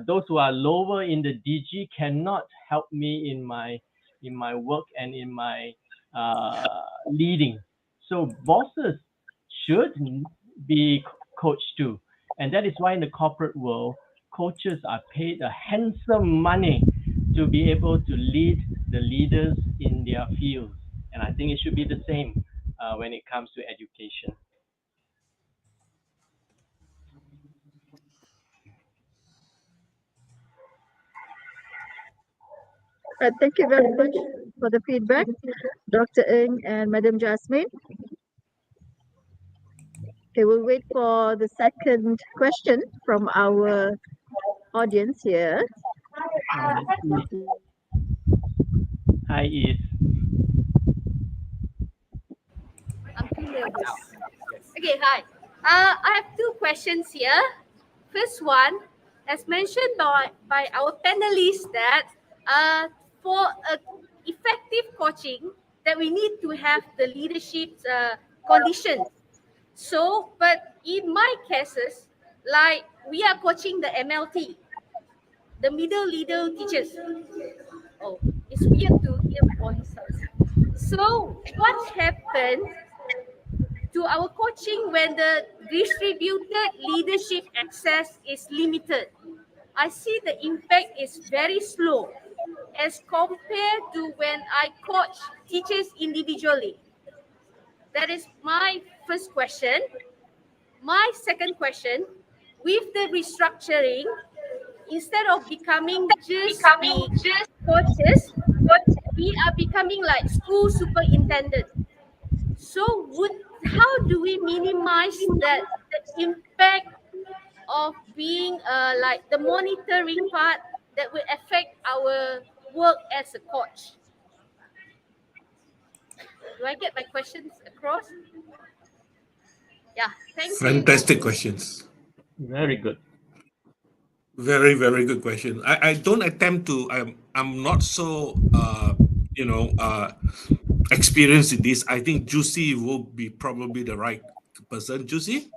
those who are lower in the DG cannot help me in my work and in my leading. So bosses should be coached too, and that is why in the corporate world, coaches are paid a handsome money to be able to lead the leaders in their fields. And I think it should be the same when it comes to education. Thank you very much for the feedback, Dr. Ng and Madam Jasmane. Okay, we'll wait for the second question from our audience here. Hi, Is. I'm too nervous. Okay, hi. I have two questions here. First one, as mentioned by our panelists, that for effective coaching, that we need to have the leadership conditions. So, but in my cases, like we are coaching the MLT, the middle leader teachers. Oh, it's weird to hear my own sounds. So, what happened to our coaching when the distributed leadership access is limited? I see the impact is very slow as compared to when I coach teachers individually. That is my first question. My second question, with the restructuring, instead of becoming just coaches, we are becoming like school superintendent. So how do we minimize the impact of being like the monitoring part that will affect our work as a coach? Do I get my questions across? Yeah, thank you. Fantastic questions. Very good. Very, very good question. I don't attempt to. I'm not so experienced in this. I think Jussi will be probably the right person. Jussi?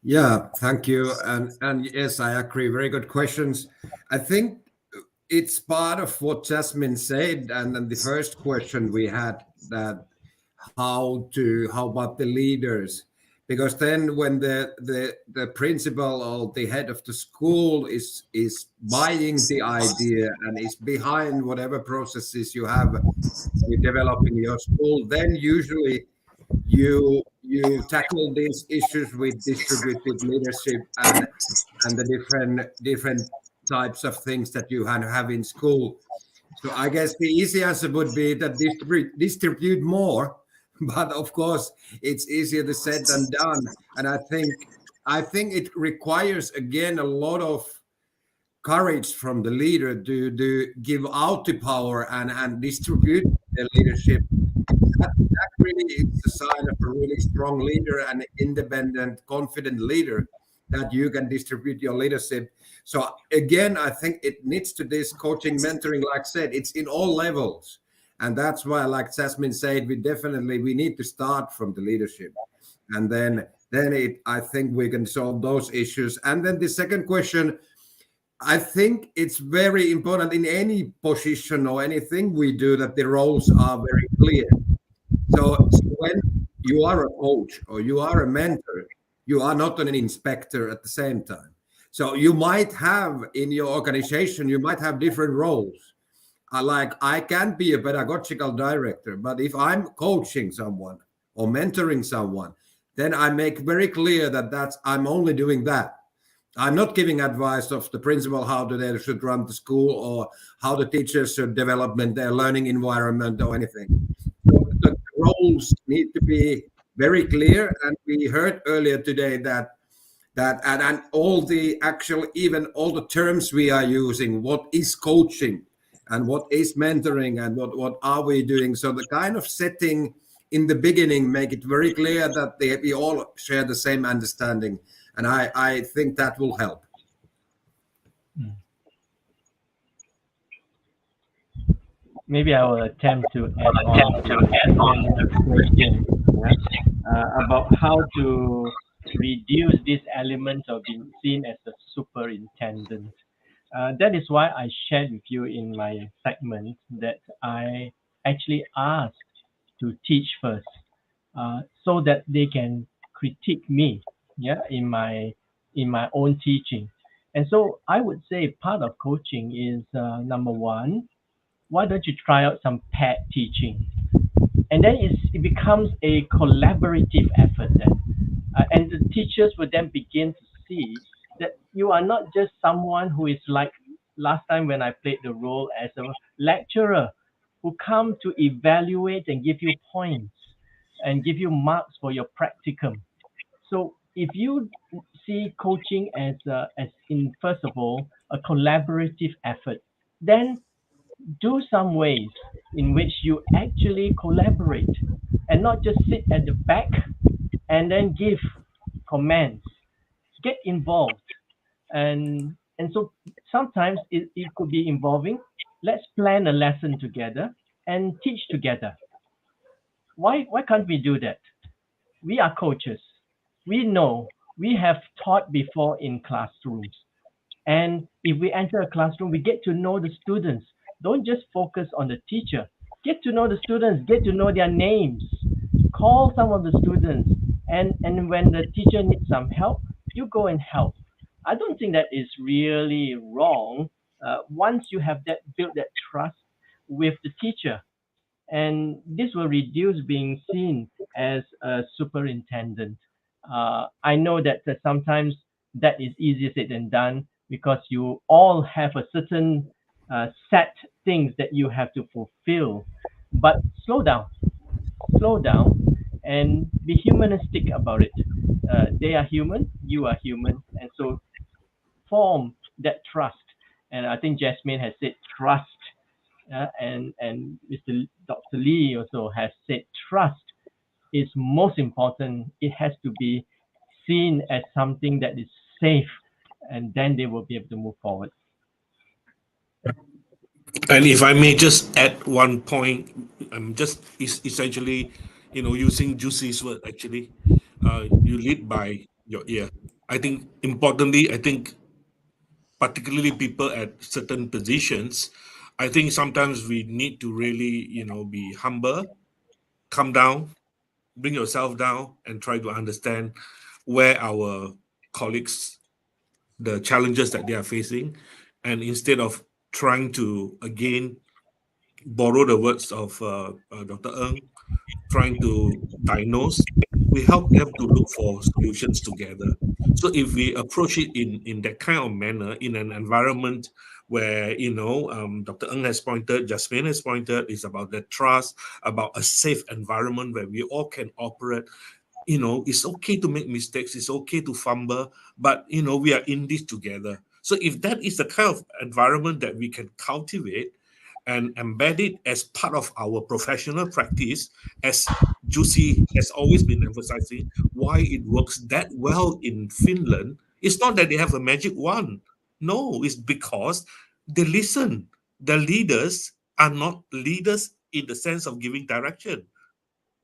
Yeah, thank you. And yes, I agree. Very good questions. I think it's part of what Jasmine said, and then the first question we had, that how about the leaders? Because then when the principal or the head of the school is buying the idea and is behind whatever processes you have you develop in your school, then usually you tackle these issues with distributed leadership and the different types of things that you have in school. So I guess the easy answer would be that distribute more, but of course it's easier to said than done. And I think it requires again a lot of courage from the leader to give out the power and distribute the leadership. That really is a sign of a really strong leader and independent, confident leader, that you can distribute your leadership. So again, I think it needs to this coaching, mentoring, like I said, it's in all levels. And that's why, like Jasmine said, we need to start from the leadership. And then I think we can solve those issues. And then the second question, I think it's very important in any position or anything we do that the roles are very clear. So when you are a coach or you are a mentor, you are not an inspector at the same time. So you might have in your organization, you might have different roles. Like I can be a pedagogical director, but if I'm coaching someone or mentoring someone, then I make very clear that I'm only doing that. I'm not giving advice of the principal how they should run the school or how the teachers should develop their learning environment or anything. So the roles need to be very clear. And we heard earlier today that and all the actual, even all the terms we are using, what is coaching and what is mentoring and what are we doing? So the kind of setting in the beginning make it very clear that we all share the same understanding. And I think that will help. Maybe I will attempt to add on to question about how to reduce this element of being seen as a superintendent. That is why I shared with you in my segment that I actually asked to teach first, so that they can critique me, in my own teaching. And so I would say part of coaching is number one, why don't you try out some paired teaching? And then it becomes a collaborative effort then. And the teachers would then begin to see that you are not just someone who is like last time when I played the role as a lecturer who come to evaluate and give you points and give you marks for your practicum. So if you see coaching as in first of all a collaborative effort, then do some ways in which you actually collaborate and not just sit at the back and then give comments. Get involved. And so sometimes it could be involving. Let's plan a lesson together and teach together. Why can't we do that? We are coaches. We know, we have taught before in classrooms. And if we enter a classroom, we get to know the students. Don't just focus on the teacher. Get to know the students, get to know their names. Call some of the students. And when the teacher needs some help, you go and help. I don't think that is really wrong once you have built that trust with the teacher. And this will reduce being seen as a superintendent. I know that sometimes that is easier said than done because you all have a certain set things that you have to fulfill. But slow down, and be humanistic about it. They are human, you are human, and so form that trust. And I think Jasmane has said trust, and Dr. Lee also has said trust is most important. It has to be seen as something that is safe, and then they will be able to move forward. And if I may just add one point, I'm just essentially, using Jussi's word, actually, you lead by your ear. I think importantly, particularly people at certain positions, I think sometimes we need to really, be humble, come down, bring yourself down and try to understand where our colleagues, the challenges that they are facing. And instead of trying to, again, borrow the words of Dr. Ng, trying to diagnose, we help them to look for solutions together. So if we approach it in that kind of manner, in an environment where, Dr. Ng has pointed, Jasmane has pointed, it's about the trust, about a safe environment where we all can operate. It's okay to make mistakes, it's okay to fumble, but, we are in this together. So if that is the kind of environment that we can cultivate and embed it as part of our professional practice, as Jussi has always been emphasizing, why it works that well in Finland, it's not that they have a magic wand. No, it's because they listen. The leaders are not leaders in the sense of giving direction.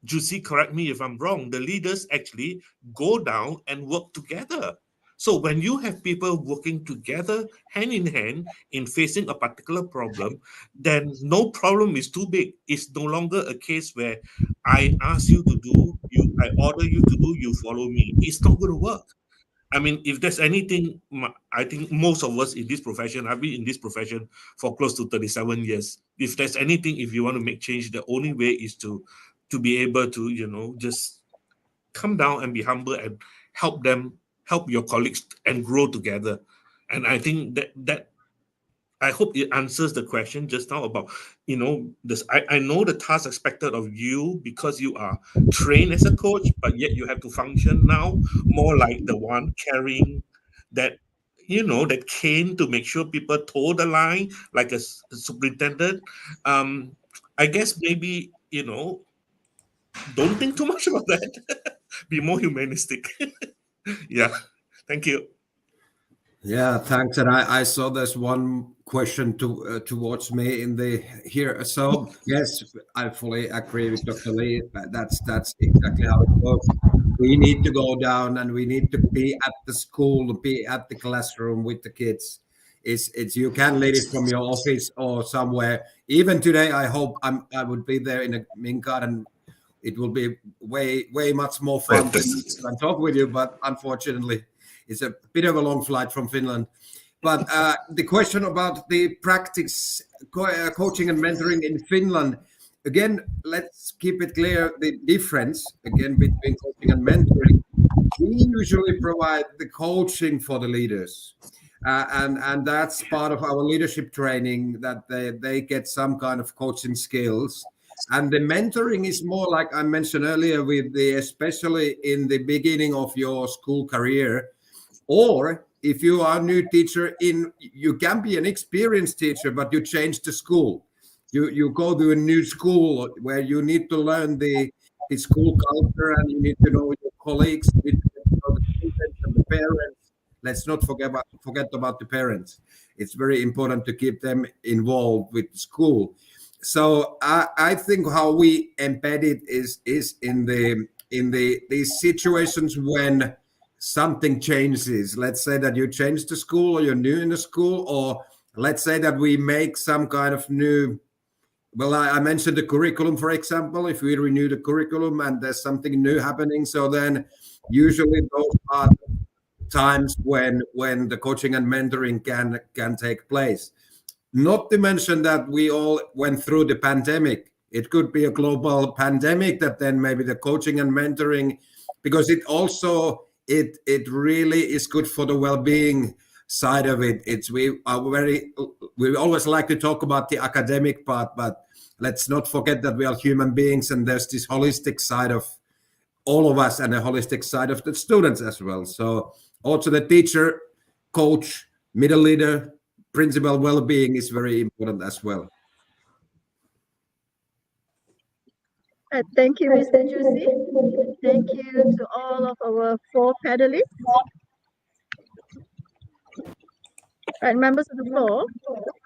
Jussi, correct me if I'm wrong, the leaders actually go down and work together. So when you have people working together, hand in hand, in facing a particular problem, then no problem is too big. It's no longer a case where I ask you to do, I order you to do, you follow me. It's not going to work. I mean, if there's anything, I think most of us in this profession, I've been in this profession for close to 37 years. If there's anything, if you want to make change, the only way is to be able to, you know, just come down and be humble and help your colleagues and grow together. And I think that I hope it answers the question just now about, you know, this. I know the task expected of you because you are trained as a coach, but yet you have to function now more like the one carrying that, you know, that cane to make sure people toe the line like a superintendent. I guess maybe, you know, don't think too much about that. Be more humanistic. Yeah. Thank you. Yeah, thanks. And I saw there's one question towards me in the here. So yes, I fully agree with Dr. Lee. That's exactly how it works. We need to go down and we need to be at the school, be at the classroom with the kids. It's you can lead it from your office or somewhere. Even today, I hope I would be there in a Minka, and it will be way much more fun than talk with you. But unfortunately, it's a bit of a long flight from Finland. But the question about the practice coaching and mentoring in Finland, again, let's keep it clear the difference again between coaching and mentoring. We usually provide the coaching for the leaders. And that's part of our leadership training, that they get some kind of coaching skills. And the mentoring is more like I mentioned earlier, with especially in the beginning of your school career, or if you are a new teacher, you can be an experienced teacher, but you change the school. You go to a new school where you need to learn the school culture, and you need to know your colleagues, you need to know the students and the parents. Let's not forget about the parents. It's very important to keep them involved with the school. So I think how we embed it is in these situations when something changes. Let's say that you change the school, or you're new in the school, or let's say that we make some kind of new. Well, I mentioned the curriculum, for example. If we renew the curriculum and there's something new happening, so then usually those are times when the coaching and mentoring can take place. Not to mention that we all went through the pandemic. It could be a global pandemic that then maybe the coaching and mentoring, because it also it really is good for the well-being side of it. We always like to talk about the academic part, but let's not forget that we are human beings, and there's this holistic side of all of us and a holistic side of the students as well. So also the teacher, coach, middle leader, principal well-being is very important as well. Thank you, Mr. Jussi. Thank you to all of our 4 panelists. And members of the floor,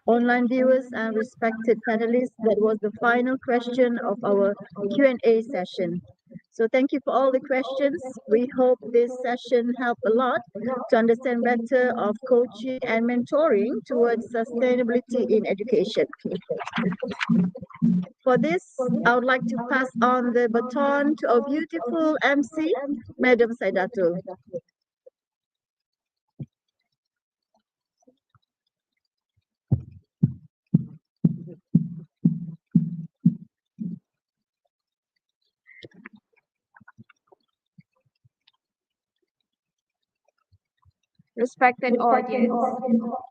online viewers and respected panelists, that was the final question of our Q&A session. So thank you for all the questions. We hope this session helped a lot to understand better of coaching and mentoring towards sustainability in education. For this, I would like to pass on the baton to our beautiful MC, Madam Saidatul. Respected audience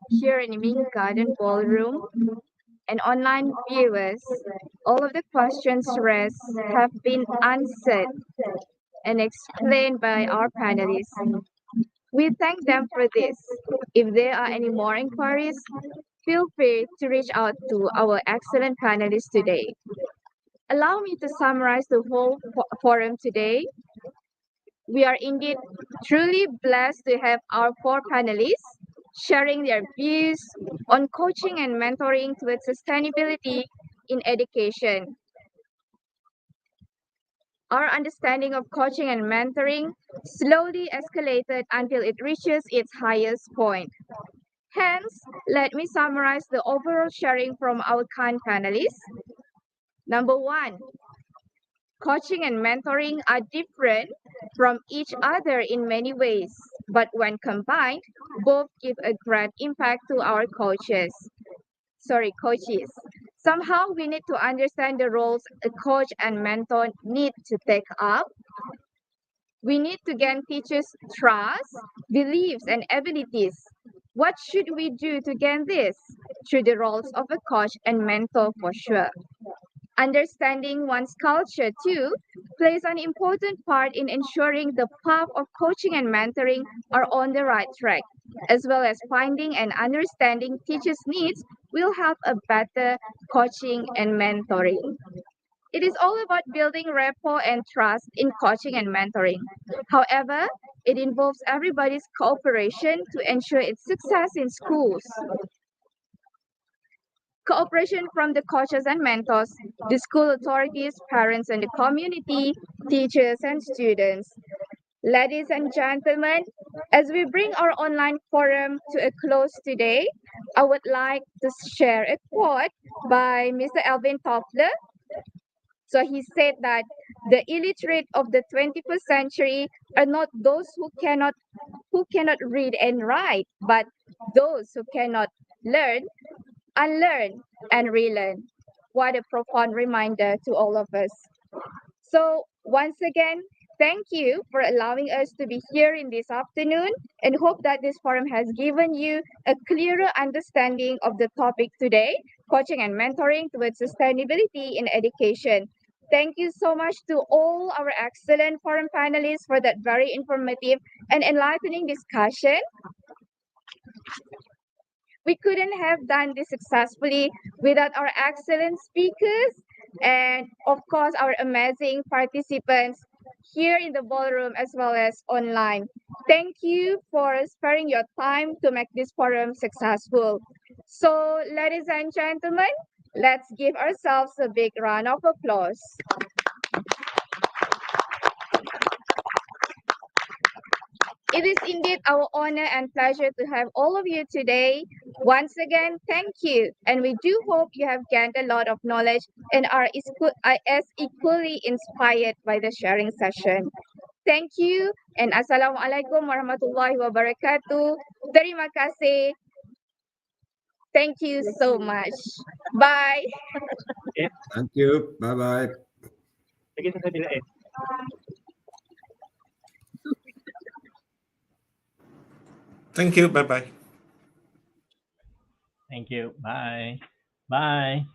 here in Ming Garden Ballroom and online viewers, all of the questions raised have been answered and explained by our panelists. We thank them for this. If there are any more inquiries, feel free to reach out to our excellent panelists today. Allow me to summarize the whole forum today. We are indeed truly blessed to have our 4 panelists sharing their views on coaching and mentoring towards sustainability in education. Our understanding of coaching and mentoring slowly escalated until it reaches its highest point. Hence, let me summarize the overall sharing from our kind panelists. Number 1, coaching and mentoring are different from each other in many ways. but when combined, both give a great impact to our coaches. Somehow we need to understand the roles a coach and mentor need to take up. We need to gain teachers' trust, beliefs, and abilities. What should we do to gain this? Through the roles of a coach and mentor for sure. Understanding one's culture, too, plays an important part in ensuring the path of coaching and mentoring are on the right track, as well as finding and understanding teachers' needs will have a better coaching and mentoring. It is all about building rapport and trust in coaching and mentoring. However, it involves everybody's cooperation to ensure its success in schools. Cooperation from the coaches and mentors, the school authorities, parents and the community, teachers and students. Ladies and gentlemen, as we bring our online forum to a close today, I would like to share a quote by Mr. Alvin Toffler. So he said that the illiterate of the 21st century are not those who cannot read and write, but those who cannot learn, unlearn, and relearn. What a profound reminder to all of us. So once again, thank you for allowing us to be here in this afternoon and hope that this forum has given you a clearer understanding of the topic today, coaching and mentoring towards sustainability in education. Thank you so much to all our excellent forum panelists for that very informative and enlightening discussion. We couldn't have done this successfully without our excellent speakers and, of course, our amazing participants here in the ballroom as well as online. Thank you for sparing your time to make this forum successful. So, ladies and gentlemen, let's give ourselves a big round of applause. It is indeed our honor and pleasure to have all of you today. Once again, thank you. And we do hope you have gained a lot of knowledge and are as equally inspired by the sharing session. Thank you and Assalamualaikum warahmatullahi wabarakatuh. Terima kasih. Thank you so much. Bye. Thank you. Bye-bye. Thank you. Bye-bye. Thank you. Bye. Bye.